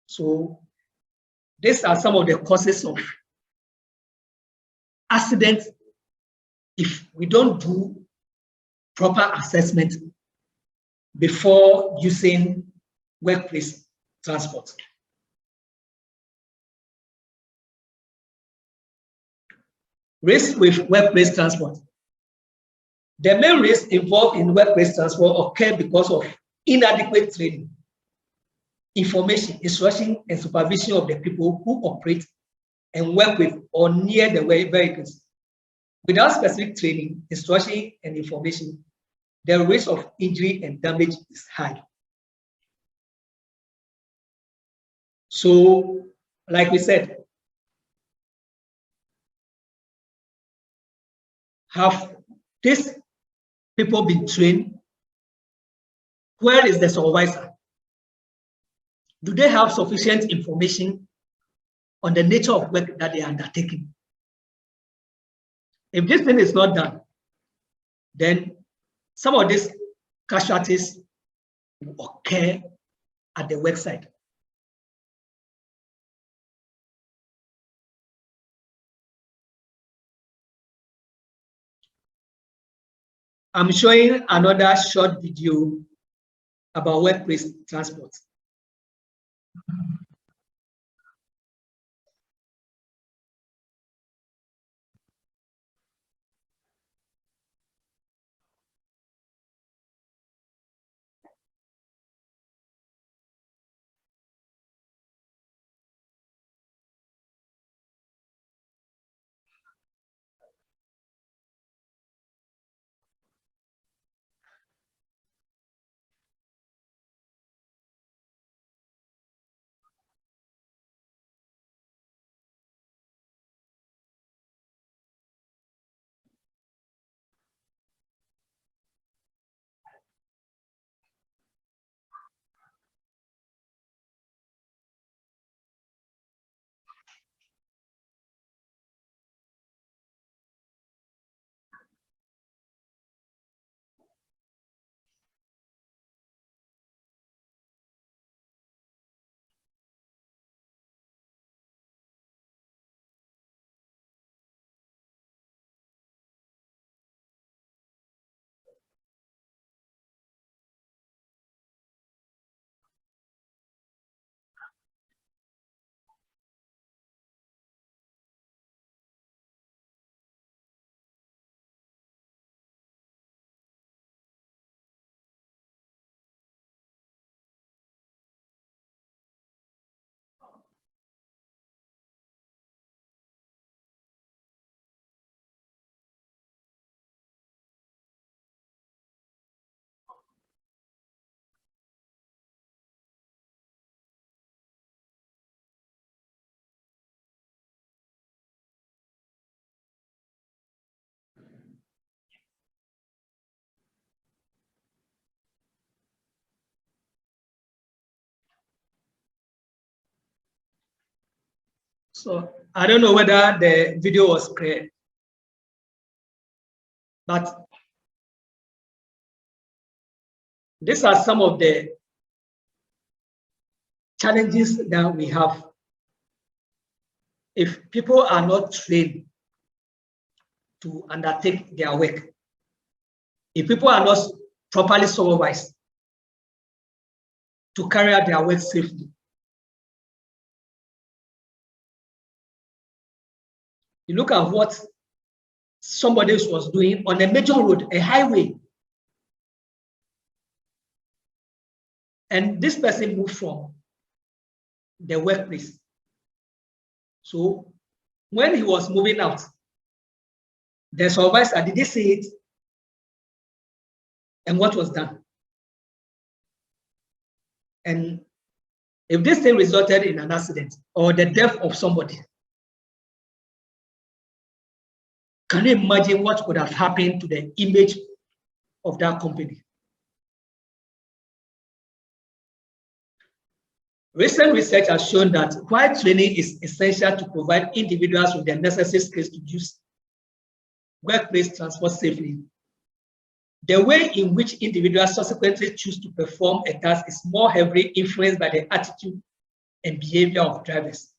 So these are some of the causes of accidents if we don't do proper assessment before using workplace transport. Risk with workplace transport. The main risks involved in workplace transport occur because of inadequate training, information, instruction, and supervision of the people who operate and work with or near the vehicles. Without specific training, instruction, and information, the risk of injury and damage is high. So, like we said, have these people been trained? Where is the supervisor? Do they have sufficient information on the nature of work that they are undertaking? If this thing is not done, then some of these casualties will occur at the website. I'm showing another short video about workplace transport. So I don't know whether the video was clear, but these are some of the challenges that we have if people are not trained to undertake their work. If people are not properly supervised to carry out their work safely. You look at what somebody else was doing on a major road, a highway. And this person moved from the workplace. So when he was moving out, the supervisor, did they see it? And what was done? And if this thing resulted in an accident or the death of somebody, can you imagine what could have happened to the image of that company? Recent research has shown that while training is essential to provide individuals with the necessary skills to use workplace transport safely, the way in which individuals subsequently choose to perform a task is more heavily influenced by the attitude and behavior of drivers.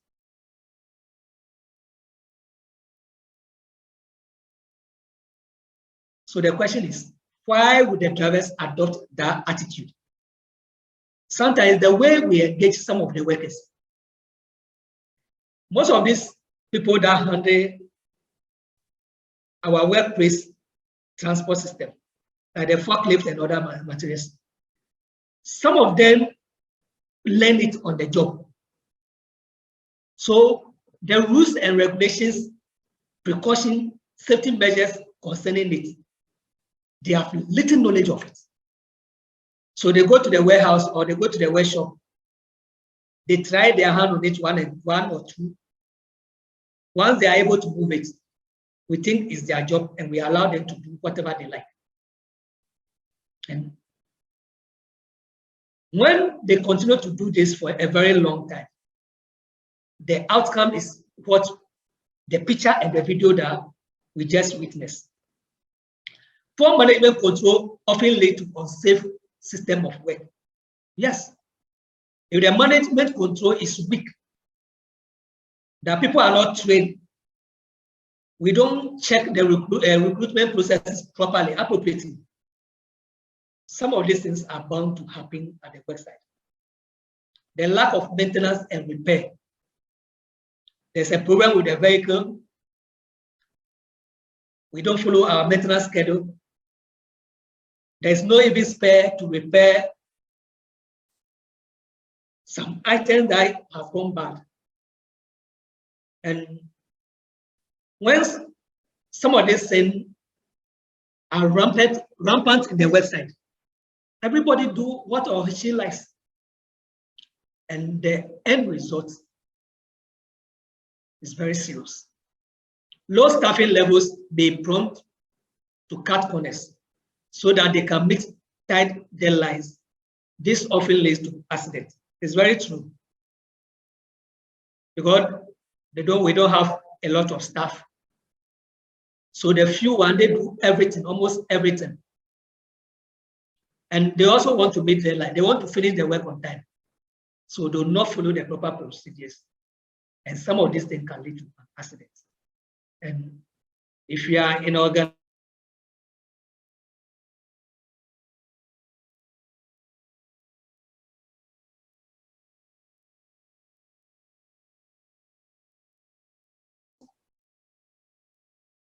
So the question is, why would the drivers adopt that attitude? Sometimes the way we engage some of the workers, most of these people that handle our workplace transport system, like the forklift and other materials, some of them learn it on the job. So the rules and regulations, precaution, safety measures concerning it, they have little knowledge of it. So they go to the warehouse or they go to the workshop, they try their hand on it one or two. Once they are able to move it, we think it's their job and we allow them to do whatever they like. And when they continue to do this for a very long time, the outcome is what the picture and the video that we just witnessed. Poor management control often leads to unsafe system of work. Yes, if the management control is weak, that people are not trained, we don't check the recruitment processes properly, appropriately, some of these things are bound to happen at the website. The lack of maintenance and repair. There's a problem with the vehicle. We don't follow our maintenance schedule. There's no even spare to repair some items that have gone bad. And when some of these things are rampant in the website, everybody do what or she likes. And the end result is very serious. Low staffing levels may prompt to cut corners so that they can meet tight deadlines. This often leads to accidents. It's very true. Because we don't have a lot of staff. So the few one, they do everything, almost everything. And they also want to meet deadline. They want to finish their work on time. So do not follow the proper procedures. And some of these things can lead to accidents. And if you are in organ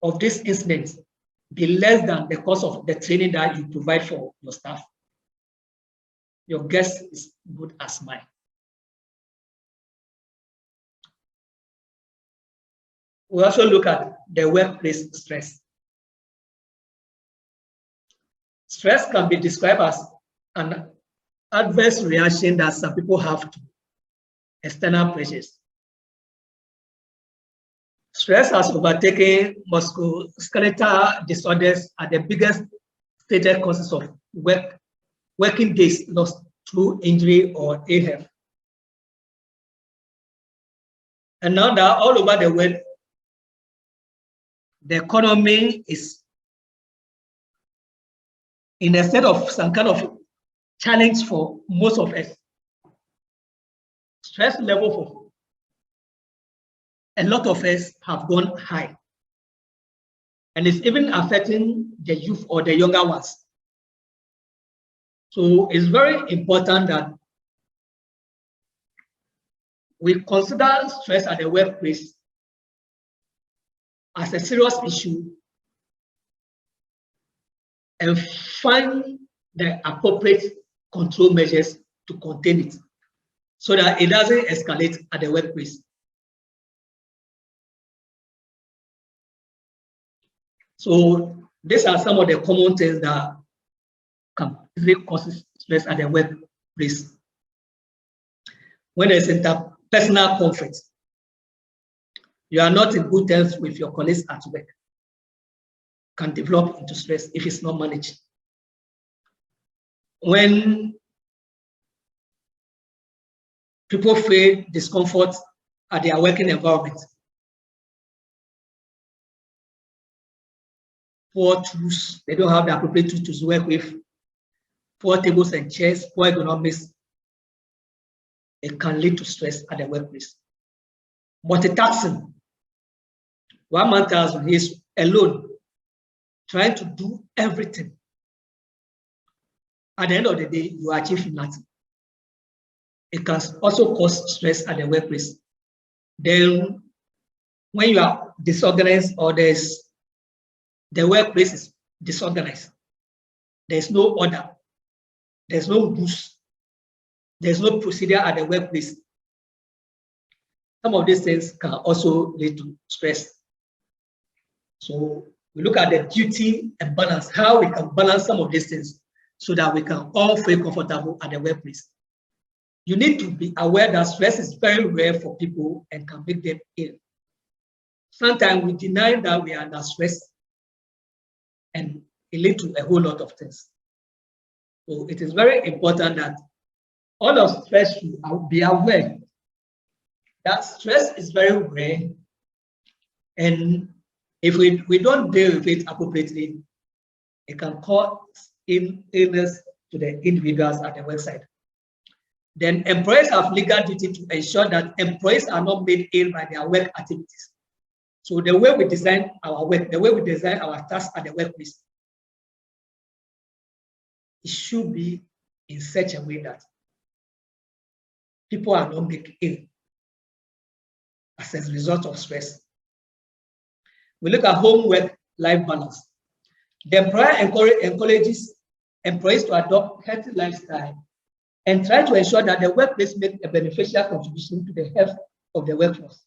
of this incident be less than the cost of the training that you provide for your staff, your guess is good as mine. We also look at the workplace stress. Stress can be described as an adverse reaction that some people have to external pressures. Stress has overtaken musculoskeletal disorders are the biggest stated causes of working days lost through injury or ill health. And now that all over the world, the economy is in a state of some kind of challenge for most of us. Stress level for a lot of us have gone high. And it's even affecting the youth or the younger ones. So it's very important that we consider stress at the workplace as a serious issue and find the appropriate control measures to contain it so that it doesn't escalate at the workplace. So these are some of the common things that can really cause stress at the workplace. When there's interpersonal conflict, you are not in good terms with your colleagues at work, can develop into stress if it's not managed. When people feel discomfort at their working environment, poor tools, they don't have the appropriate tools to work with, poor tables and chairs, poor ergonomics, it can lead to stress at the workplace. Multitasking, one man tells me he's alone, trying to do everything. At the end of the day, you achieve nothing. It can also cause stress at the workplace. Then, when you are disorganized or the workplace is disorganized, there's no order, there's no rules, there's no procedure at the workplace. Some of these things can also lead to stress. So we look at the duty and balance, how we can balance some of these things so that we can all feel comfortable at the workplace. You need to be aware that stress is very rare for people and can make them ill. Sometimes we deny that we are under stress and it leads to a whole lot of things. So it is very important that all of stress should be aware that stress is very rare, and if we don't deal with it appropriately, it can cause illness to the individuals at the worksite. Then employers have legal duty to ensure that employees are not made ill by their work activities. So the way we design our work, the way we design our tasks at the workplace, it should be in such a way that people are not made ill as a result of stress. We look at home work-life balance. The employer encourages employees to adopt healthy lifestyle and try to ensure that the workplace makes a beneficial contribution to the health of the workforce.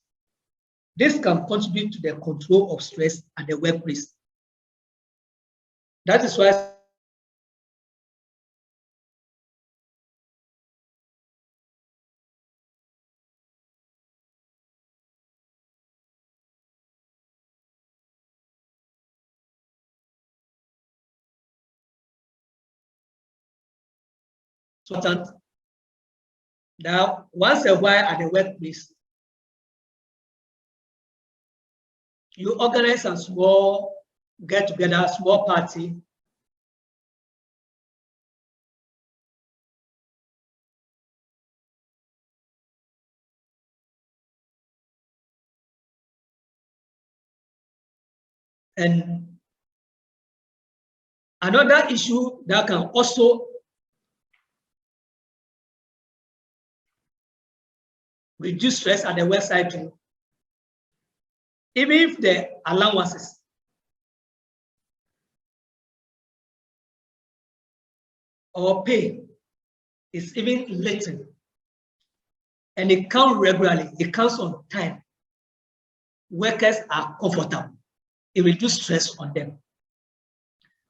This can contribute to the control of stress at the workplace. That is why important that once a while at the workplace, you organize a small get-together, small party, and another issue that can also reduce stress at the website too, even if the allowances or pay is even little and it comes regularly, it comes on time, workers are comfortable. It reduces stress on them.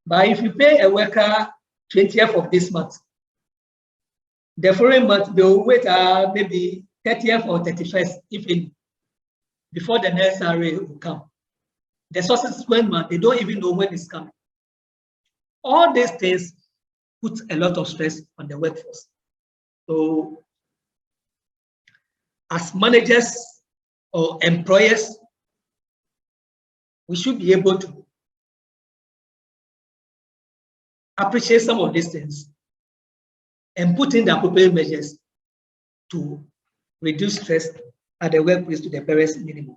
But if you pay a worker 20th of this month, the following month they will wait maybe 30th or 31st, if any, before the next salary will come. The subsequent month, they don't even know when it's coming. All these things put a lot of stress on the workforce. So as managers or employers, we should be able to appreciate some of these things and put in the appropriate measures to reduce stress at the workplace to the barest minimum.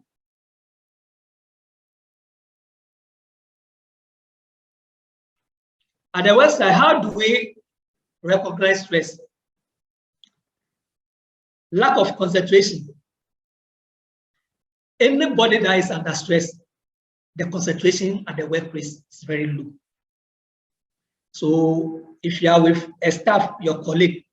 At the website, how do we recognize stress? Lack of concentration. Anybody that is under stress, the concentration at the workplace is very low. So if you are with a staff, your colleague,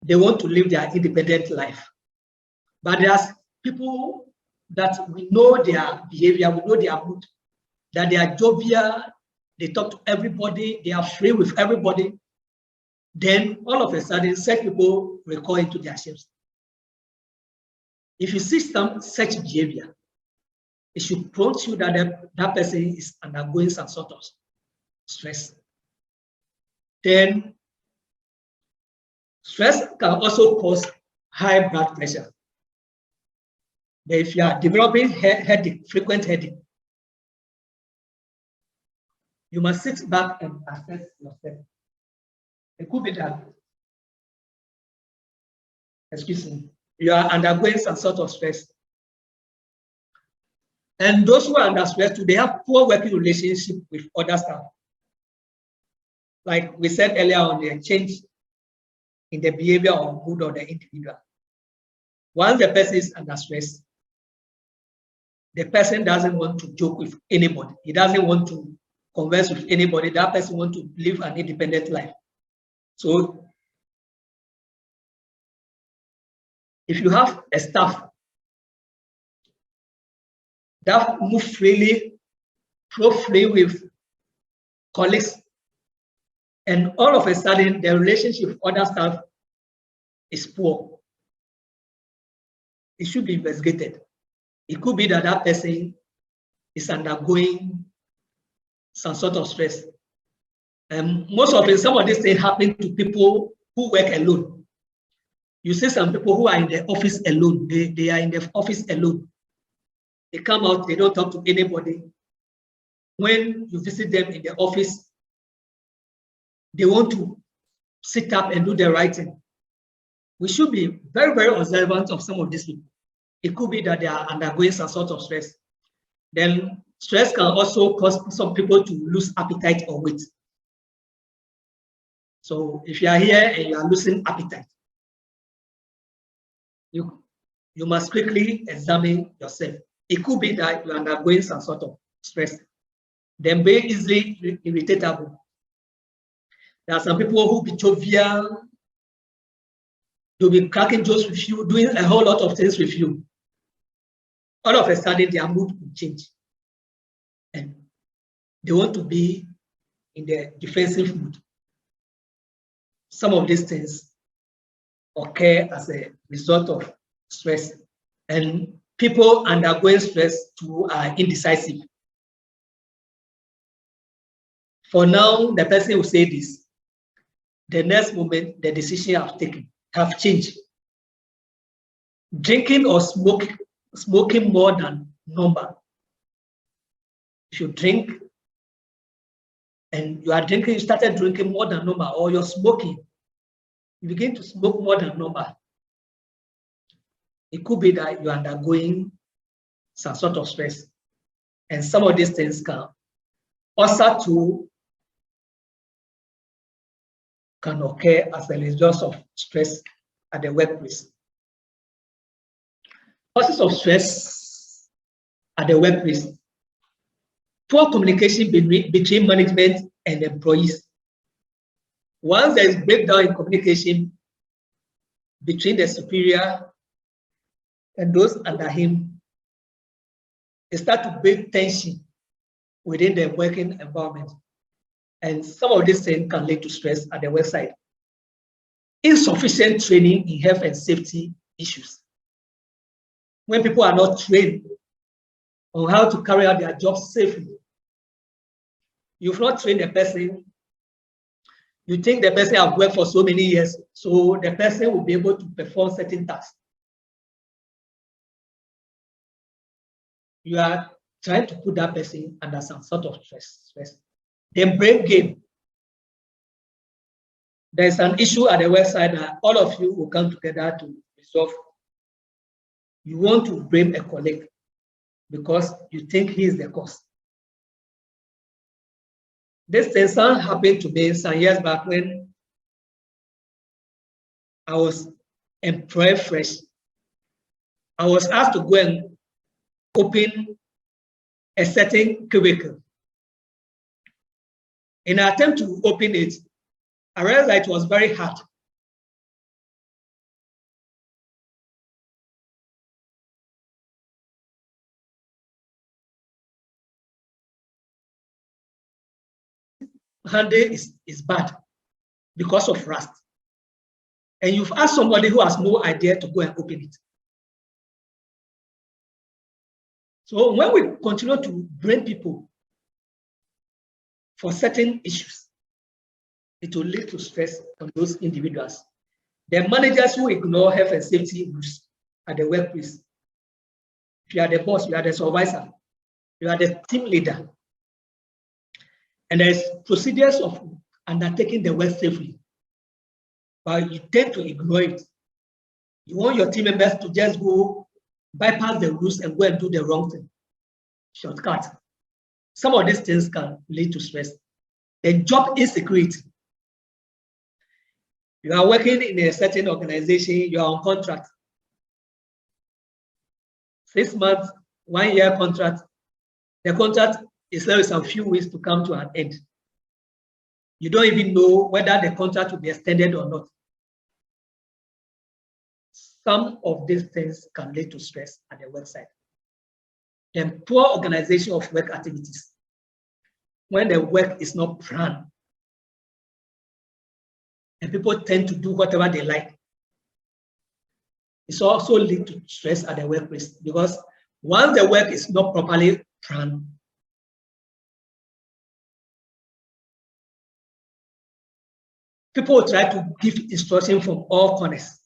they want to live their independent life. But there's people that we know their behavior, we know their mood, that they are jovial, they talk to everybody, they are free with everybody. Then all of a sudden, such people recall into their shapes. If you see some such behavior, it should prompt you that that person is undergoing some sort of stress. Then stress can also cause high blood pressure. But if you are developing headache, frequent headache, you must sit back and assess yourself. It could be that, excuse me, you are undergoing some sort of stress. And those who are under stress too, they have poor working relationship with other staff. Like we said earlier on, the change in the behavior or mood of the individual. Once the person is under stress, the person doesn't want to joke with anybody. He doesn't want to converse with anybody. That person wants to live an independent life. So if you have a staff that move freely, flow free with colleagues, and all of a sudden the relationship with other staff is poor, it should be investigated. It could be that that person is undergoing some sort of stress. And most often, some of these things happen to people who work alone. You see some people who are in the office alone. They are in the office alone. They come out, they don't talk to anybody. When you visit them in the office, they want to sit up and do the writing. We should be very, very observant of some of these people. It could be that they are undergoing some sort of stress. Then stress can also cause some people to lose appetite or weight. So if you are here and you are losing appetite, you must quickly examine yourself. It could be that you are undergoing some sort of stress. Then be easily irritable. There are some people who be jovial, they'll be cracking jokes with you, doing a whole lot of things with you. All of a sudden, their mood will change. And they want to be in the defensive mood. Some of these things occur as a result of stress. And people undergoing stress too are indecisive. For now, the person will say this. The next moment, the decision I've taken have changed. Drinking or smoking more than normal. If you drink and you are drinking, you started drinking more than normal, or you're smoking, you begin to smoke more than normal. It could be that you're undergoing some sort of stress. And some of these things can also can occur as a result of stress at the workplace. Causes of stress at the workplace. Poor communication between management and employees. Once there is breakdown in communication between the superior and those under him, it starts to build tension within the working environment. And some of these things can lead to stress at the work site. Insufficient training in health and safety issues. When people are not trained on how to carry out their jobs safely, you've not trained the person, you think the person has worked for so many years, so the person will be able to perform certain tasks. You are trying to put that person under some sort of stress. Then brain game. There's an issue at the website that all of you will come together to resolve. You want to blame a colleague because you think he is the cause. This thing happened to me some years back when I was employed fresh. I was asked to go and open a certain cubicle. In an attempt to open it, I realized that it was very hard. Handle is bad because of rust. And you've asked somebody who has no idea to go and open it. So when we continue to blame people for certain issues, it will lead to stress on those individuals. The managers who ignore health and safety rules at the workplace. If you are the boss, you are the supervisor, you are the team leader, and there's procedures of undertaking the work safely, but you tend to ignore it. You want your team members to just go bypass the rules and go and do the wrong thing. Shortcut. Some of these things can lead to stress. The job insecurity. You are working in a certain organization, you are on contract. 6 months, 1 year contract. The contract is there is a few weeks to come to an end. You don't even know whether the contract will be extended or not. Some of these things can lead to stress at the worksite. Then poor organization of work activities. When the work is not planned, and people tend to do whatever they like, it's also lead to stress at the workplace, because once the work is not properly planned, people try to give instruction from all corners.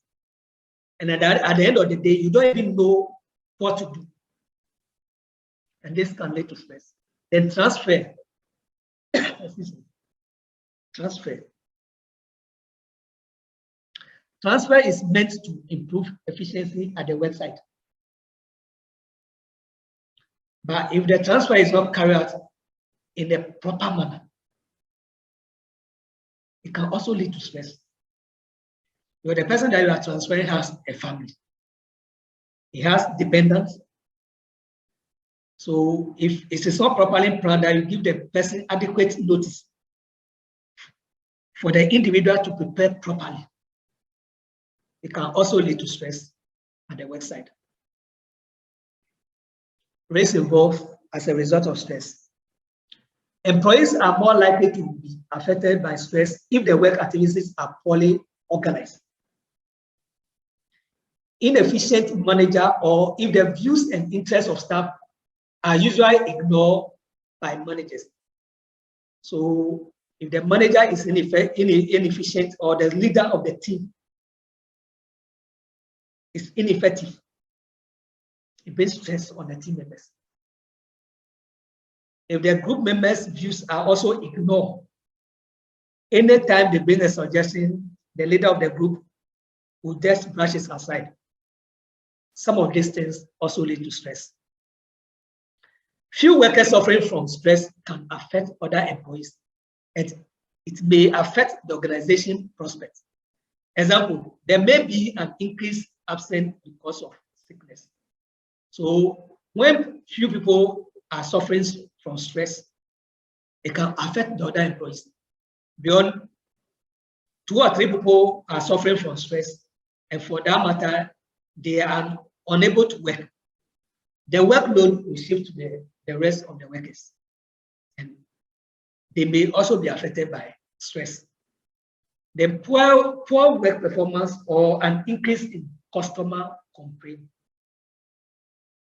And at the end of the day, you don't even know what to do. And this can lead to stress. Then transfer. Transfer. Transfer is meant to improve efficiency at the website. But if the transfer is not carried out in the proper manner, it can also lead to stress. Because the person that you are transferring has a family. He has dependents. So if it is not properly planned, that you give the person adequate notice for the individual to prepare properly, it can also lead to stress at the website. Race involved as a result of stress. Employees are more likely to be affected by stress if the work activities are poorly organized. Inefficient manager, or if the views and interests of staff are usually ignored by managers. So if the manager is inefficient, or the leader of the team is ineffective, it brings stress on the team members. If the group members' views are also ignored, anytime they bring a suggestion, the leader of the group will just brush it aside. Some of these things also lead to stress. Few workers suffering from stress can affect other employees, and it may affect the organization prospects. Example, there may be an increased absence because of sickness. So when few people are suffering from stress, it can affect the other employees. Beyond 2 or 3 people are suffering from stress, and for that matter, they are unable to work. the workload will shift to the rest of the workers. And they may also be affected by stress. Then poor work performance or an increase in customer complaint.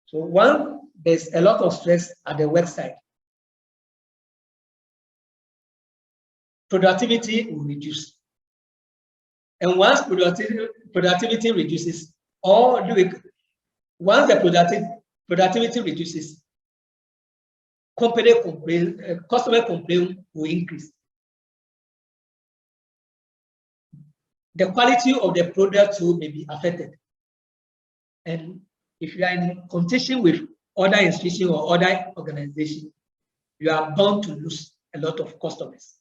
So one, there's a lot of stress at the work site. Productivity will reduce. And once productivity reduces, once the productivity reduces, customer complaint will increase. The quality of the product too may be affected. And if you are in competition with other institutions or other organizations, you are bound to lose a lot of customers.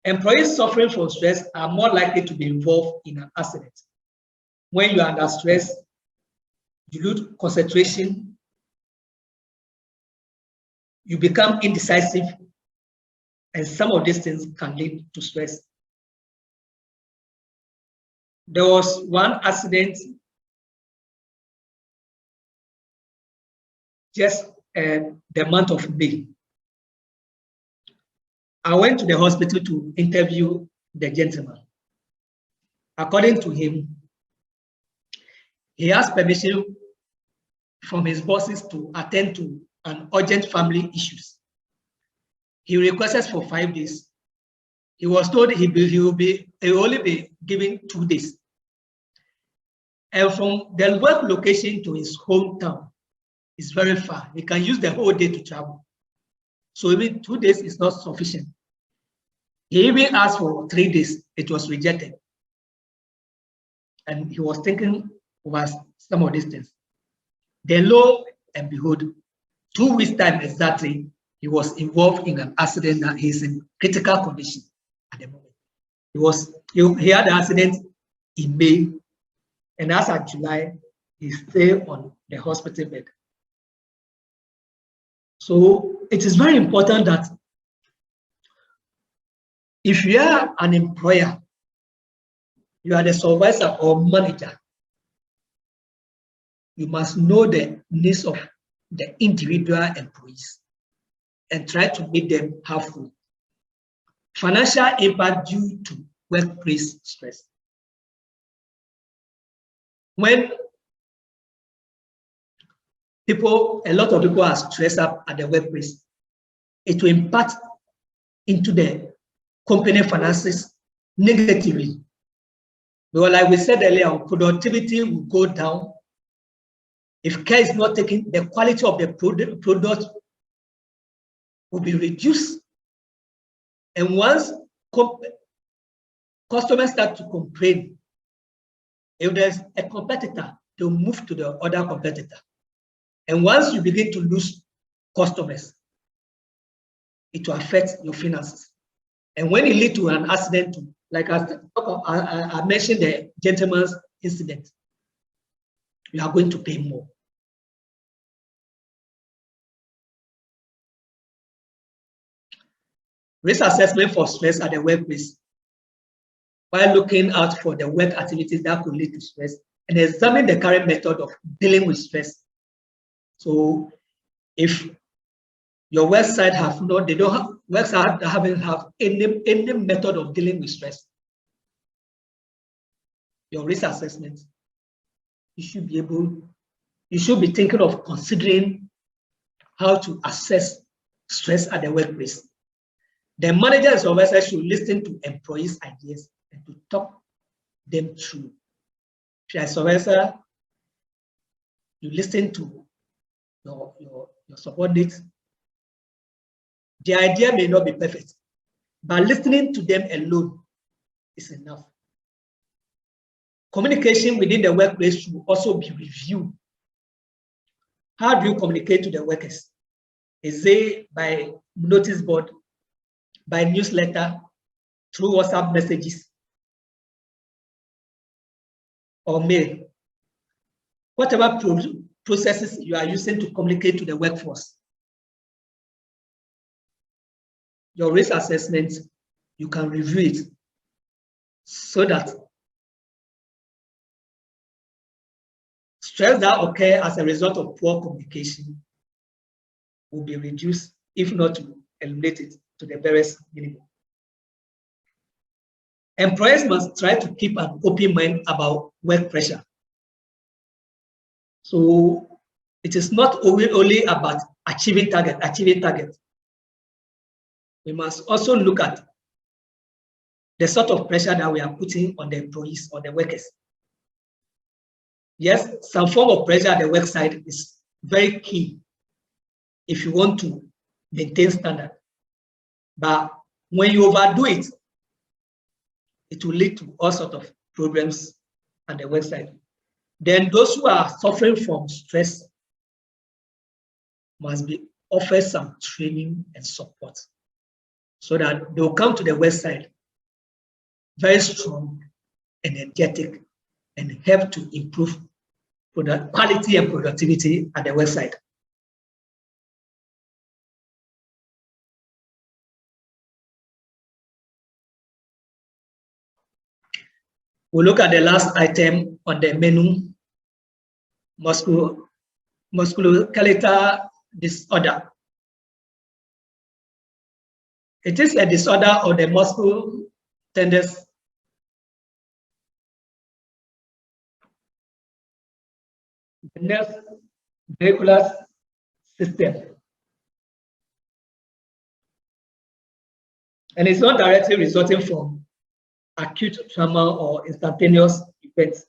Employees suffering from stress are more likely to be involved in an accident. When you are under stress, you lose concentration, you become indecisive, and some of these things can lead to stress. There was one accident just the month of May. I went to the hospital to interview the gentleman. According to him, he asked permission from his bosses to attend to an urgent family issues. He requested for 5 days. He was told he will only be given 2 days. And from the work location to his hometown is very far. He can use the whole day to travel. So even 2 days is not sufficient. He even asked for 3 days. It was rejected. And he was thinking about some of these things. Then lo and behold, 2 weeks time exactly, he was involved in an accident and he's in critical condition at the moment. He had an accident in May, and as of July, he's still on the hospital bed. So it is very important that if you are an employer, you are the supervisor or manager, you must know the needs of the individual employees and try to make them helpful. Financial impact due to workplace stress. When a lot of people are stressed up at the workplace, it will impact into the company finances negatively. But like we said earlier, productivity will go down. If care is not taken, the quality of the product will be reduced. And once customers start to complain, if there's a competitor, they'll move to the other competitor. And once you begin to lose customers, it will affect your finances. And when it leads to an accident, like I mentioned the gentleman's incident, you are going to pay more. Risk assessment for stress at the workplace, while looking out for the work activities that could lead to stress and examine the current method of dealing with stress. So if your website haven't have any method of dealing with stress, your risk assessment, you should be thinking of considering how to assess stress at the workplace. The manager and supervisor should listen to employees' ideas and to talk them through. If you're a supervisor, you listen to your subordinates. The idea may not be perfect, but listening to them alone is enough. Communication within the workplace should also be reviewed. How do you communicate to the workers? Is it by notice board, by newsletter, through WhatsApp messages, or mail? Whatever processes you are using to communicate to the workforce, your risk assessment, you can review it so that stress that occur as a result of poor communication will be reduced, if not to eliminate it to the barest minimum. Employers must try to keep an open mind about work pressure. So it is not only about achieving target. We must also look at the sort of pressure that we are putting on the employees or the workers. Yes, some form of pressure at the work site is very key if you want to maintain standard. But when you overdo it, it will lead to all sorts of problems at the work site. Then those who are suffering from stress must be offered some training and support so that they'll come to the work site very strong, energetic, and help to improve product quality and productivity at the website. We'll look at the last item on the menu, musculoskeletal disorder. It is a disorder of the muscle tendons nerve vascular system. And it's not directly resulting from acute trauma or instantaneous events.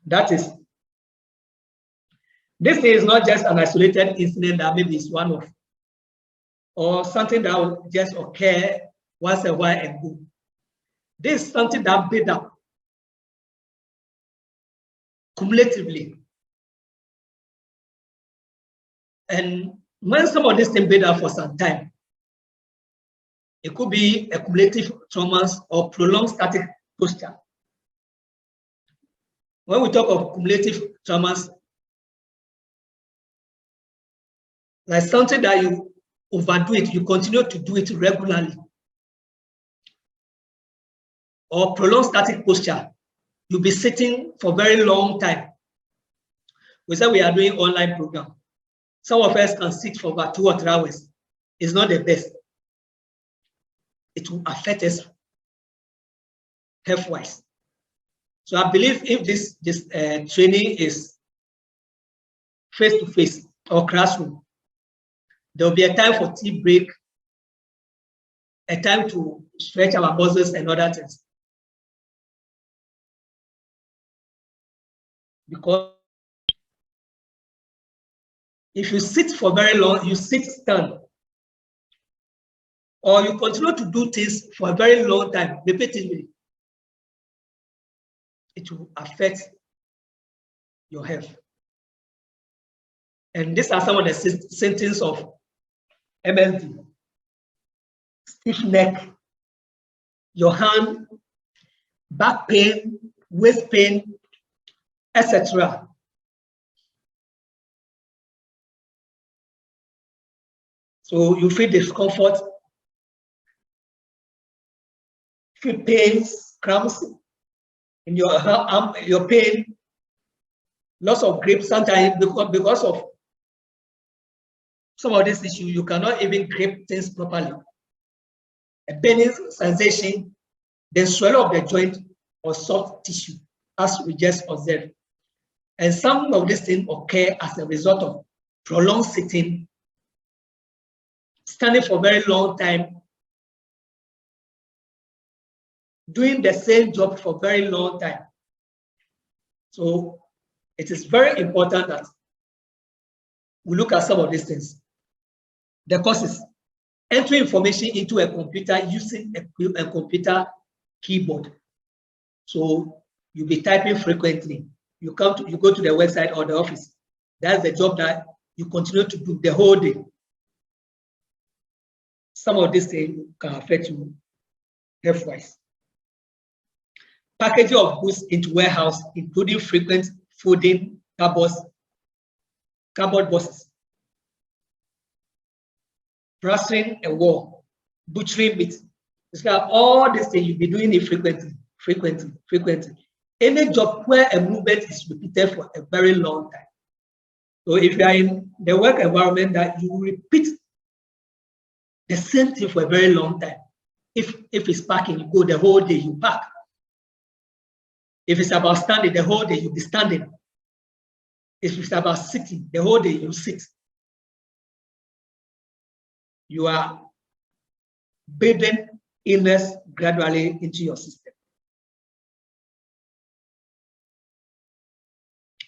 That is, this is not just an isolated incident that maybe is one of, or something that will just occur once a while and go. This is something that built up cumulatively. And when some of these things build up for some time, it could be accumulative traumas or prolonged static posture. When we talk of cumulative traumas, like something that you overdo it, you continue to do it regularly. Or prolonged static posture, you'll be sitting for a very long time. We said we are doing online program. Some of us can sit for about 2 or 3 hours. It's not the best. It will affect us health-wise. So I believe if this training is face-to-face or classroom, there will be a time for tea break, a time to stretch our muscles and other things. Because if you sit for very long, you sit stand, or you continue to do things for a very long time, repeatedly, it will affect your health. And these are some of the symptoms of MSD. Stiff neck, your hand, back pain, waist pain, etc. So you feel discomfort, feel pains, cramps in your arm, your pain, loss of grip. Sometimes because of some of these issues, you cannot even grip things properly. A burning sensation, the swelling of the joint or soft tissue, as we just observed. And some of these things occur as a result of prolonged sitting, standing for a very long time, doing the same job for a very long time. So it is very important that we look at some of these things. The causes: entering information into a computer using a computer keyboard. So you'll be typing frequently. You go to the website or the office. That's the job that you continue to do the whole day. Some of these things can affect you health-wise. Packaging of goods into warehouse, including frequent folding cardboard boxes, plastering a wall, butchering meat. It's like all these things you'll be doing it frequently. any job where a movement is repeated for a very long time. So if you are in the work environment that you repeat the same thing for a very long time, if it's parking, you go the whole day, you park. If it's about standing, the whole day you'll be standing. If it's about sitting, the whole day you sit. You are building illness gradually into your system.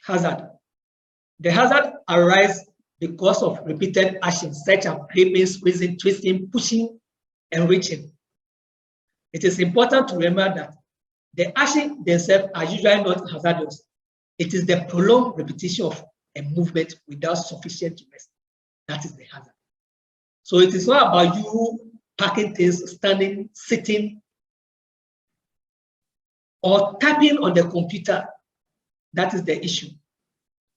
Hazard. The hazard arises because of repeated actions such as gripping, squeezing, twisting, pushing, and reaching. It is important to remember that the actions themselves are usually not hazardous. It is the prolonged repetition of a movement without sufficient rest. That is the hazard. So it is not about you packing things, standing, sitting, or typing on the computer. That is the issue.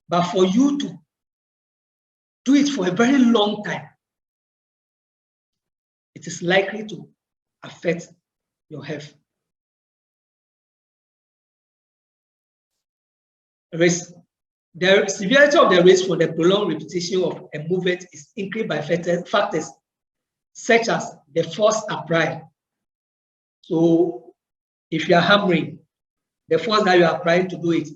But for you to do it for a very long time, it is likely to affect your health. Risk. The severity of the risk for the prolonged repetition of a movement is increased by factors such as the force applied. So if you are hammering, the force that you are applying to do it,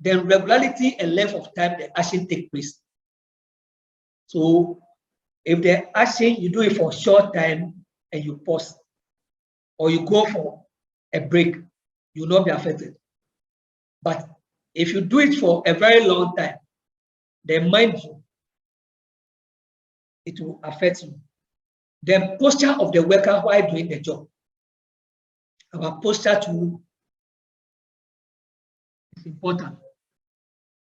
then regularity and length of time the action takes place. So if the action, you do it for a short time and you pause, or you go for a break, you will not be affected. But if you do it for a very long time, then mind you, it will affect you. The posture of the worker while doing the job. Our posture too is important.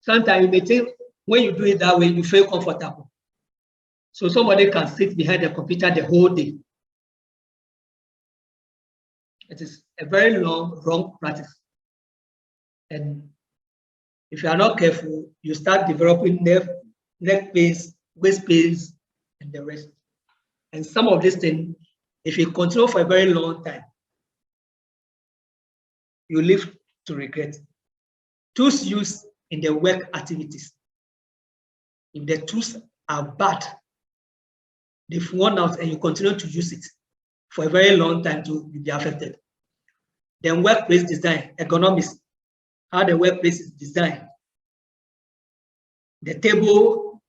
Sometimes you may think when you do it that way, you feel comfortable. So somebody can sit behind the computer the whole day. It is a very wrong practice. And if you are not careful, you start developing neck pains, waist pains, and the rest. And some of these things, if you continue for a very long time, you live to regret. Tools used in the work activities. If the tools are bad, they've worn out and you continue to use it for a very long time to be affected. Then workplace design, ergonomics, how the workplace is designed. The table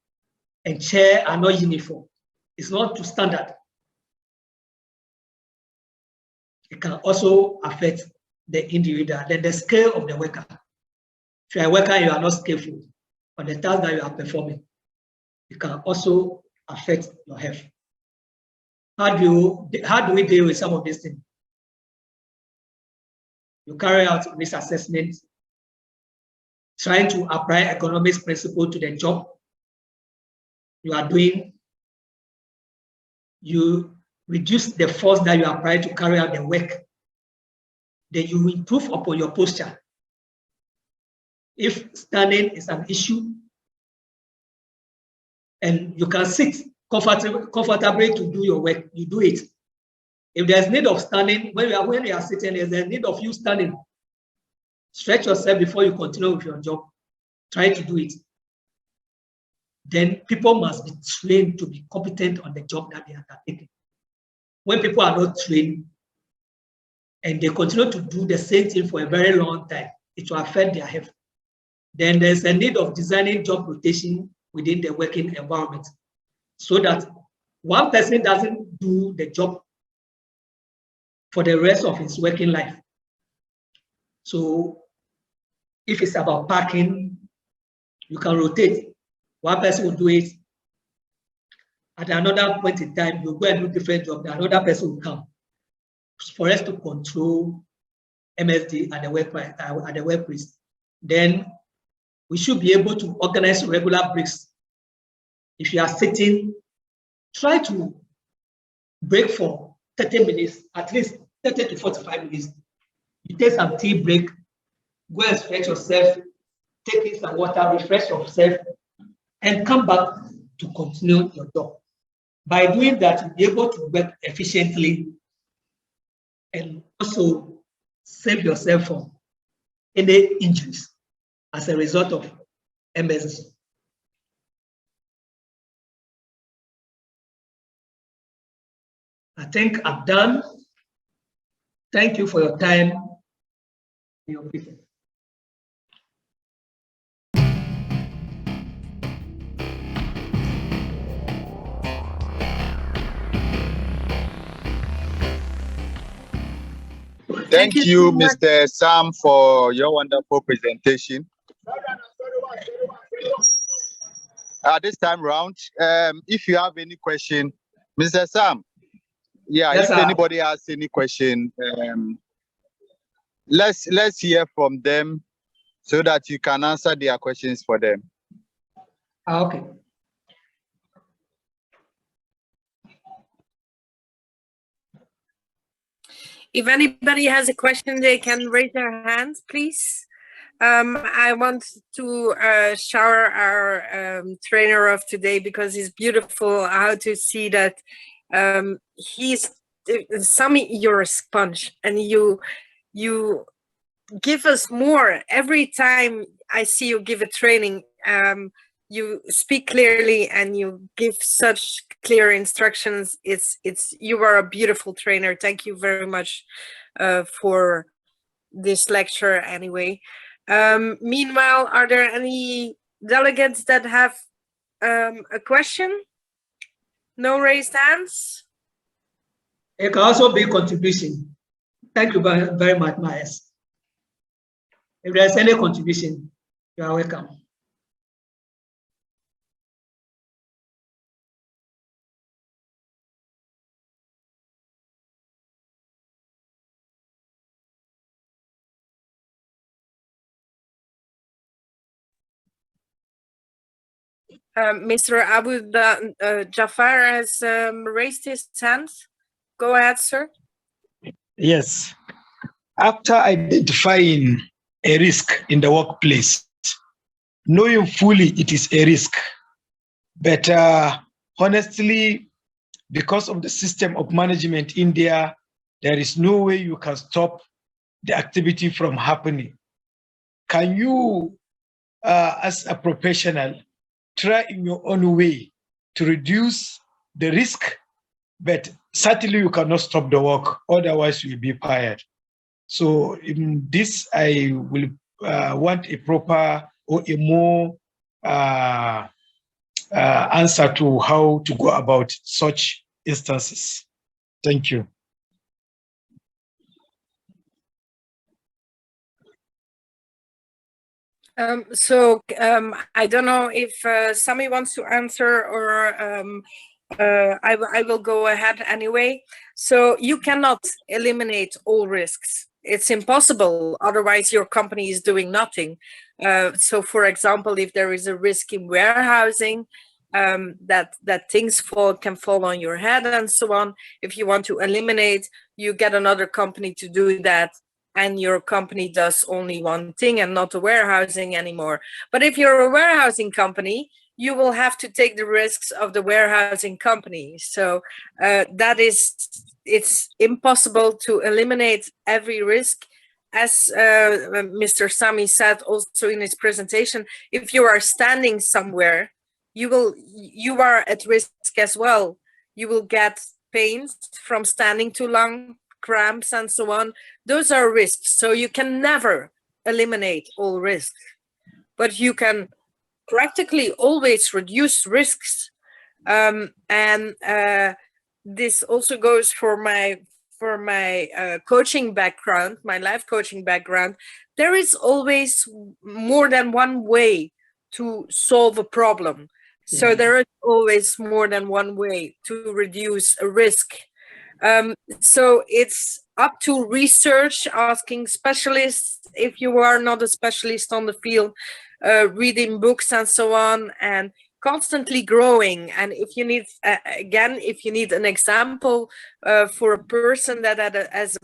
and chair are not uniform. It's not to standard. It can also affect the individual. Then the scale of the worker. If you are a worker, you are not skillful on the task that you are performing. It can also affect your health. How do we deal with some of these things? You carry out risk assessment, trying to apply economics principle to the job you are doing. You reduce the force that you apply to carry out the work. Then you improve upon your posture. If standing is an issue, and you can sit comfortably to do your work, you do it. If there's need of standing, when you are sitting, there's a need of you standing. Stretch yourself before you continue with your job. Try to do it. Then people must be trained to be competent on the job that they are undertaking. When people are not trained and they continue to do the same thing for a very long time, it will affect their health. Then there's a need of designing job rotation within the working environment so that one person doesn't do the job for the rest of his working life. So if it's about parking, you can rotate. One person will do it. At another point in time, you go and do different job, another person will come. For us to control MSD at the workplace, then we should be able to organize regular breaks. If you are sitting, try to break for 30 minutes, at least 30 to 45 minutes. You take some tea break, go and stretch yourself, take in some water, refresh yourself, and come back to continue your job. By doing that, you'll be able to work efficiently and also save yourself from any injuries as a result of MSG. I think I'm done. Thank you for your time and your patience.
Thank you, Mr. Sam, for your wonderful presentation. This time round, if you have any question, Mr. Sam, yeah,
Yes,
if
sir.
anybody has any question, let's hear from them so that you can answer their questions for them.
Okay.
If anybody has a question, they can raise their hands, please. I want to shower our trainer of today because it's beautiful how to see that he's Sammy, you're a sponge, and you give us more every time I see you give a training. You speak clearly and you give such clear instructions. You are a beautiful trainer. Thank you very much for this lecture anyway. Meanwhile, are there any delegates that have a question? No raised hands?
It can also be contribution. Thank you very much, Myers. If there's any contribution, you are welcome.
Mr. Abu Jafar has raised his hand. Go ahead, sir.
Yes. After identifying a risk in the workplace, knowing fully it is a risk, but honestly, because of the system of management in there is no way you can stop the activity from happening. Can you, as a professional, try in your own way to reduce the risk, but certainly you cannot stop the work, otherwise you'll be fired. So in this, I will want a proper or a more answer to how to go about such instances. Thank you.
I don't know if Sammy wants to answer, or I will go ahead anyway. So you cannot eliminate all risks. It's impossible. Otherwise, your company is doing nothing. So, for example, if there is a risk in warehousing, that things can fall on your head and so on. If you want to eliminate, you get another company to do that, and your company does only one thing and not the warehousing anymore. But if you're a warehousing company, you will have to take the risks of the warehousing company. So it's impossible to eliminate every risk. As Mr. Sammy said also in his presentation, if you are standing somewhere, you are at risk as well. You will get pains from standing too long, cramps and so on. Those are risks. So you can never eliminate all risks, but you can practically always reduce risks. This also goes for my coaching background, my life coaching background. There is always more than one way to solve a problem. So there is always more than one way to reduce a risk. So it's up to research, asking specialists if you are not a specialist on the field, reading books and so on, and constantly growing. And if you need, if you need an example for a person that has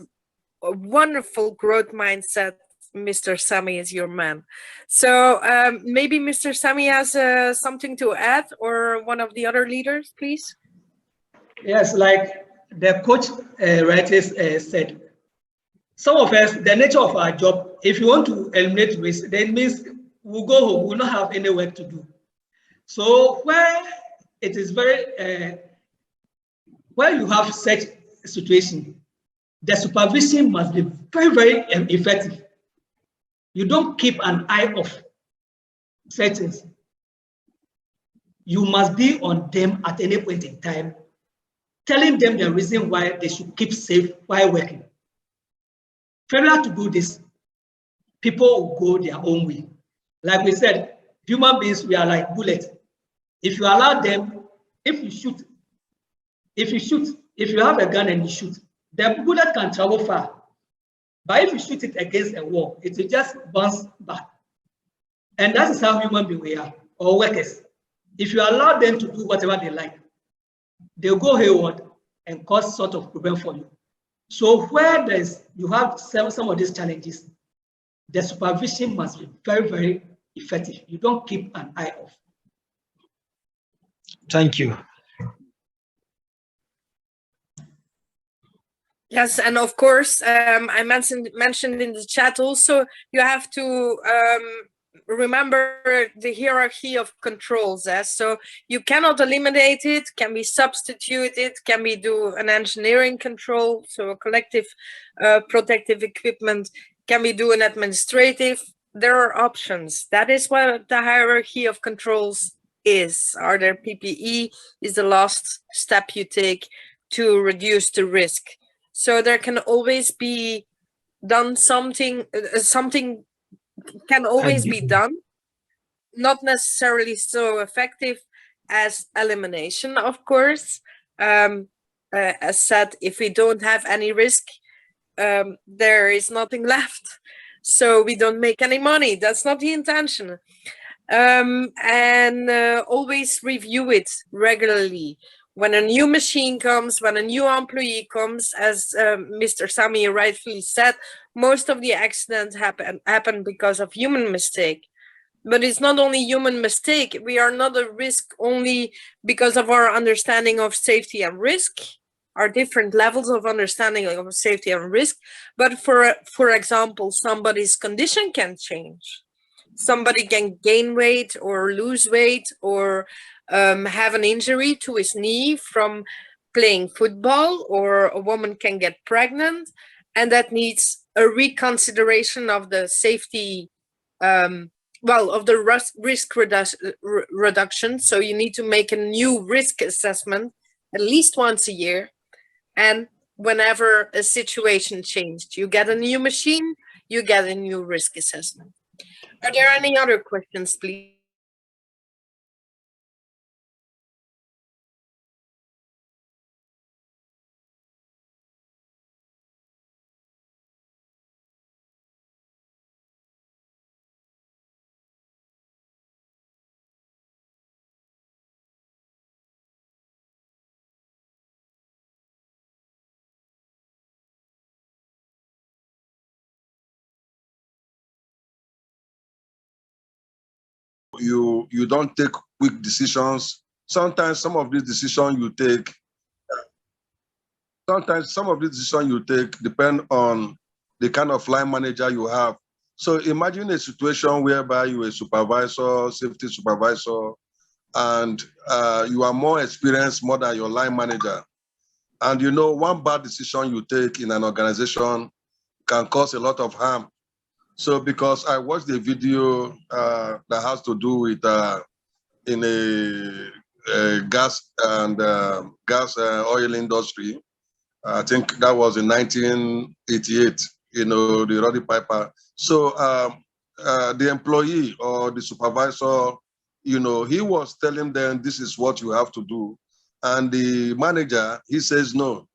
a wonderful growth mindset, Mr. Sammy is your man. So maybe Mr. Sammy has something to add, or one of the other leaders, please.
Yes, like the coach rightly said, some of us, the nature of our job, if you want to eliminate risk, then it means we'll go home, we'll not have any work to do. So where it is very, where you have such a situation, the supervision must be very, very effective. You don't keep an eye off settings. You must be on them at any point in time, telling them the reason why they should keep safe while working. Failure to do this, people will go their own way. Like we said, human beings, we are like bullets. If you allow them, if you have a gun and you shoot, the bullet can travel far. But if you shoot it against a wall, it will just bounce back. And that is how human beings we are, or workers. If you allow them to do whatever they like, they'll go hayward and cause sort of problem for you. So where you have some of these challenges, the supervision must be very, very effective. You don't keep an eye off.
Thank you.
Yes, and of course, I mentioned in the chat also, you have to remember the hierarchy of controls. So you cannot eliminate it, can be substituted, can be do an engineering control, so a collective protective equipment, can be do an administrative. There are options. That is what the hierarchy of controls is. Are there PPE is the last step you take to reduce the risk. So there can always be done something can always be done, not necessarily so effective as elimination, of course. As said, if we don't have any risk, there is nothing left. So we don't make any money. That's not the intention. And always review it regularly. When a new machine comes, when a new employee comes, as Mr. Sammy rightfully said, most of the accidents happen because of human mistake. But it's not only human mistake. We are not at risk only because of our understanding of safety and risk, our different levels of understanding of safety and risk. But for example, somebody's condition can change. Somebody can gain weight or lose weight or have an injury to his knee from playing football, or a woman can get pregnant, and that needs a reconsideration of the safety, of the risk reduction. So you need to make a new risk assessment at least once a year. And whenever a situation changed, you get a new machine, you get a new risk assessment. Are there any other questions, please?
You don't take quick decisions. Sometimes some of these decisions you take depend on the kind of line manager you have. So imagine a situation whereby you're a supervisor, safety supervisor, and you are more experienced more than your line manager. And you know, one bad decision you take in an organization can cause a lot of harm. So because I watched a video that has to do with in a gas and oil industry, I think that was in 1988, you know, the Roddy Piper. So the employee or the supervisor, you know, he was telling them, this is what you have to do. And the manager, he says no.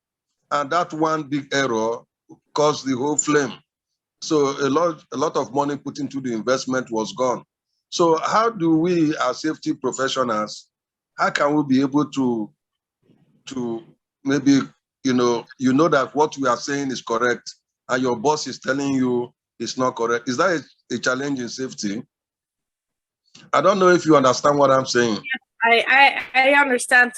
And that one big error caused the whole flame. So a lot of money put into the investment was gone. So how do we, as safety professionals, how can we be able to maybe, you know that what we are saying is correct and your boss is telling you it's not correct? Is that a challenge in safety? I don't know if you understand what I'm saying.
Yes, I understand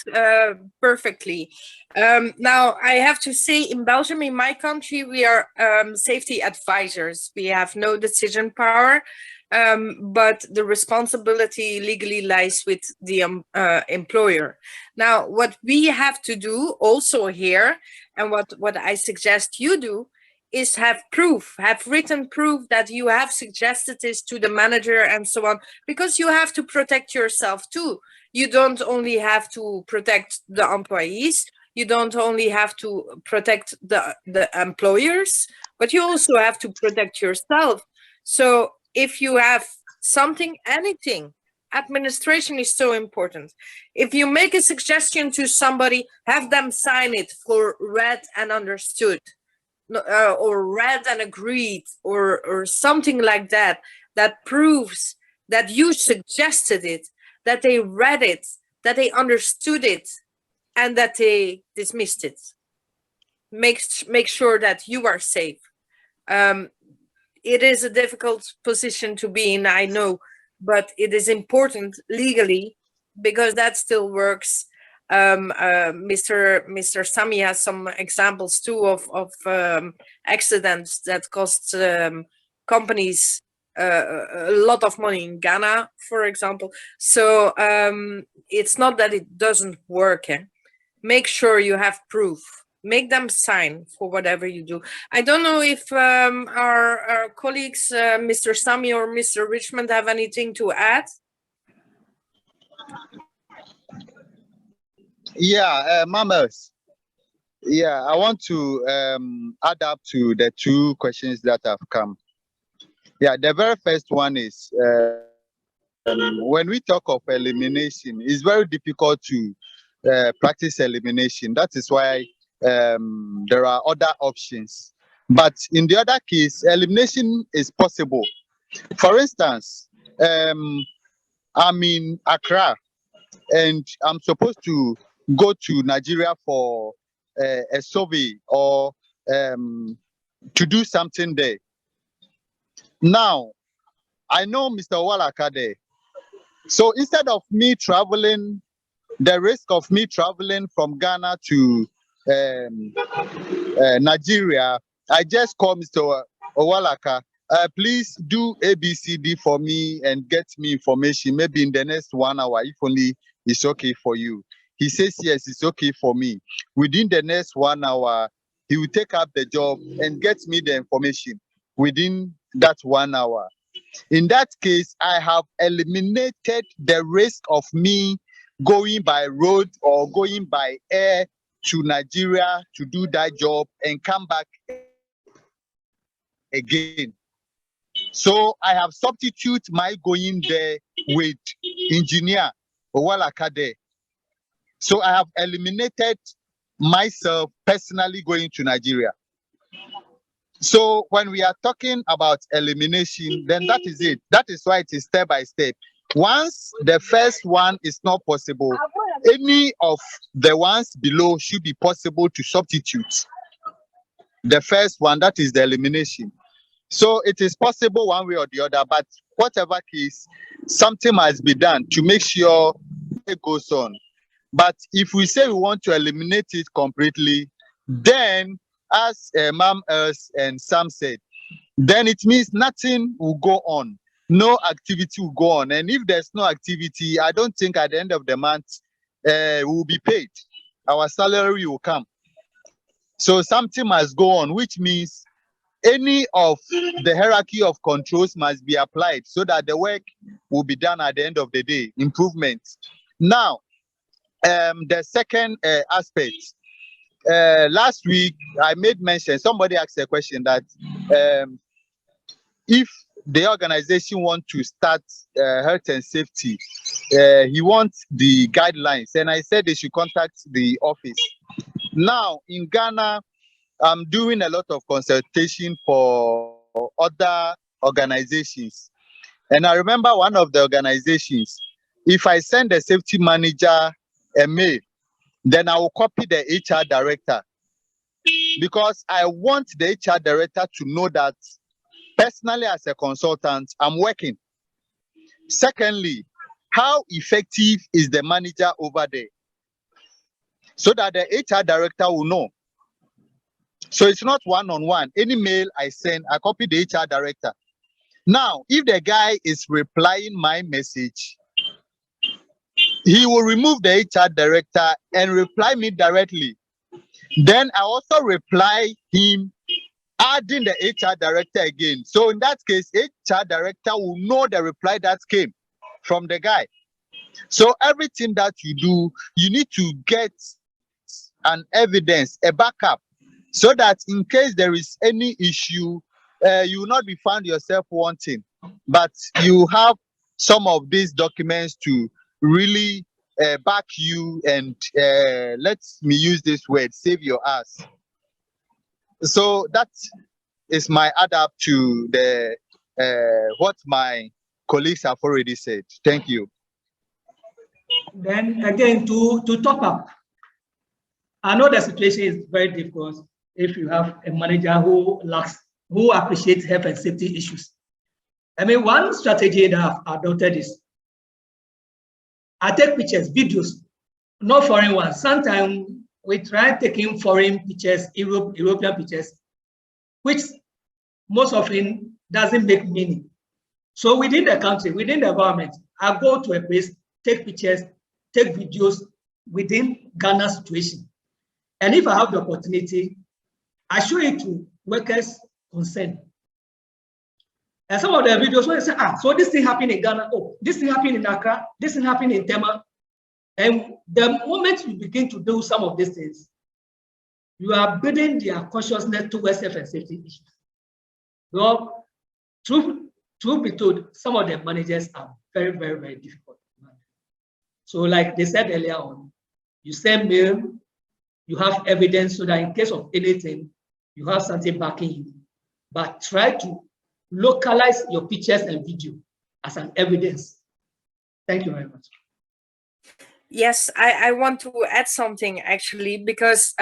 perfectly. Now, I have to say, in Belgium, in my country, we are safety advisors. We have no decision power, but the responsibility legally lies with the employer. Now, what we have to do also here, and what I suggest you do, is have proof, have written proof that you have suggested this to the manager and so on, because you have to protect yourself too. You don't only have to protect the employees, you don't only have to protect the employers, but you also have to protect yourself. So if you have something, anything, administration is so important. If you make a suggestion to somebody, have them sign it for read and understood, or read and agreed, or something like that, that proves that you suggested it, that they read it, that they understood it, and that they dismissed it. Make sure that you are safe. It is a difficult position to be in, I know, but it is important legally, because that still works. Mr. Sammy has some examples too of accidents that cost companies a lot of money in Ghana, for example. So it's not that it doesn't work. Make sure you have proof. Make them sign for whatever you do. I don't know if our colleagues, Mr. Sammy or Mr. Richmond, have anything to add.
Yeah, Mamas. Yeah, I want to add up to the two questions that have come. Yeah, the very first one is when we talk of elimination, it's very difficult to practice elimination. That is why there are other options. But in the other case, elimination is possible. For instance, I'm in Accra and I'm supposed to go to Nigeria for a survey or to do something there. Now, I know Mr. Walaka there. So instead of me traveling, the risk of me traveling from Ghana to Nigeria, I just call Mr. Owalaka. Please do ABCD for me and get me information. Maybe in the next 1 hour, if only it's okay for you. He says, yes, it's okay for me. Within the next 1 hour, he will take up the job and get me the information within that 1 hour. In that case, I have eliminated the risk of me going by road or going by air to Nigeria to do that job and come back again. So I have substituted my going there with engineer Owalaka there. So I have eliminated myself personally going to Nigeria. So when we are talking about elimination, then that is it. That is why it is step by step. Once the first one is not possible, any of the ones below should be possible to substitute. The first one, that is the elimination. So it is possible one way or the other, but whatever case, something must be done to make sure it goes on. But if we say we want to eliminate it completely, then as Ma'am and Sam said, then it means nothing will go on. No activity will go on. And if there's no activity, I don't think at the end of the month, we will be paid. Our salary will come. So something must go on, which means any of the hierarchy of controls must be applied so that the work will be done at the end of the day, improvements. Now, the second aspect, last week I made mention, somebody asked a question that if the organization want to start health and safety, he wants the guidelines, and I said they should contact the office. Now in Ghana, I'm doing a lot of consultation for other organizations, and I remember one of the organizations, if I send the safety manager a mail, then I will copy the HR director, because I want the HR director to know that personally as a consultant, I'm working. Secondly, how effective is the manager over there, so that the HR director will know. So it's not one-on-one. Any mail I send, I copy the HR director. Now, if the guy is replying my message, he will remove the HR director and reply me directly. Then I also reply him, adding the HR director again. So in that case, HR director will know the reply that came from the guy. So everything that you do, you need to get an evidence, a backup, so that in case there is any issue, you will not be found yourself wanting, but you have some of these documents to really back you and let me use this word, save your ass. So that is my add up to the what my colleagues have already said. Thank you.
Then again, to top up, I know the situation is very difficult if you have a manager who appreciates health and safety issues. I mean, one strategy that I've adopted is I take pictures, videos, not foreign ones. Sometimes we try taking foreign pictures, European pictures, which most often doesn't make meaning. So within the country, within the environment, I go to a place, take pictures, take videos within Ghana situation. And if I have the opportunity, I show it to workers concerned. And some of the videos where they say, so this thing happened in Ghana, this thing happened in Accra, this thing happened in Tema. And the moment you begin to do some of these things, you are building their consciousness towards health and safety issues. Well, truth be told, some of the managers are very, very, very difficult. So like they said earlier on, you send mail, you have evidence so that in case of anything, you have something backing you. But try to localize your pictures and video as an evidence. Thank you very much.
Yes, I want to add something actually, because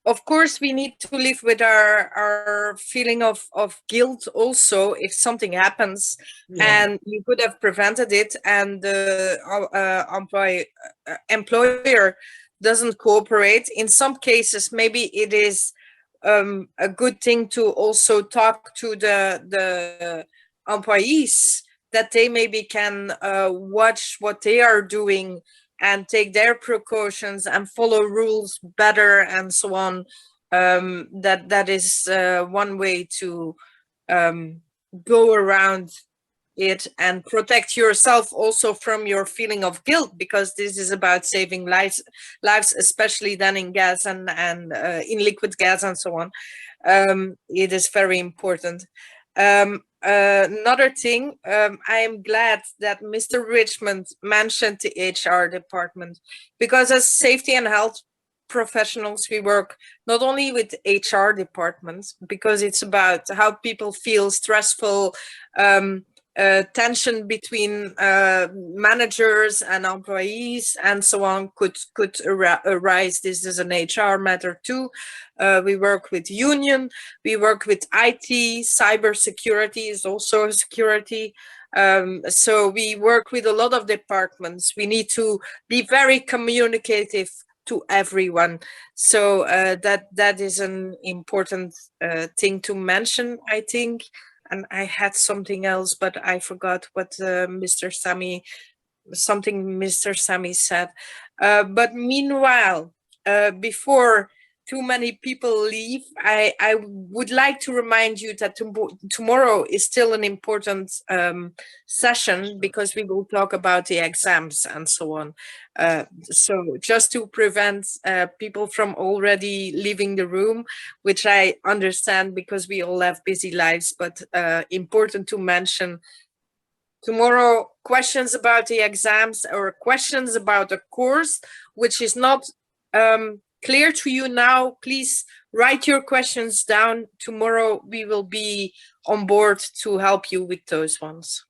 of course we need to live with our feeling of guilt also if something happens, and you could have prevented it, and the employer doesn't cooperate. In some cases, maybe it is a good thing to also talk to the employees, that they maybe can watch what they are doing and take their precautions and follow rules better and so on. That is one way to go around it and protect yourself also from your feeling of guilt, because this is about saving lives, especially then in gas and in liquid gas and so on. It is very important. Another thing, I am glad that Mr. Richmond mentioned the HR department, because as safety and health professionals, we work not only with HR departments, because it's about how people feel, stressful, tension between managers and employees and so on could arise. This is an HR matter too. We work with union, we work with IT, cybersecurity is also security. So we work with a lot of departments. We need to be very communicative to everyone. So that is an important thing to mention, I think. And I had something else, but I forgot what Mr. Sammy said. But meanwhile, before too many people leave, I would like to remind you that tomorrow is still an important session, because we will talk about the exams and so on. So just to prevent people from already leaving the room, which I understand because we all have busy lives, but important to mention, tomorrow questions about the exams or questions about the course, which is not clear to you now, please write your questions down. Tomorrow we will be on board to help you with those ones.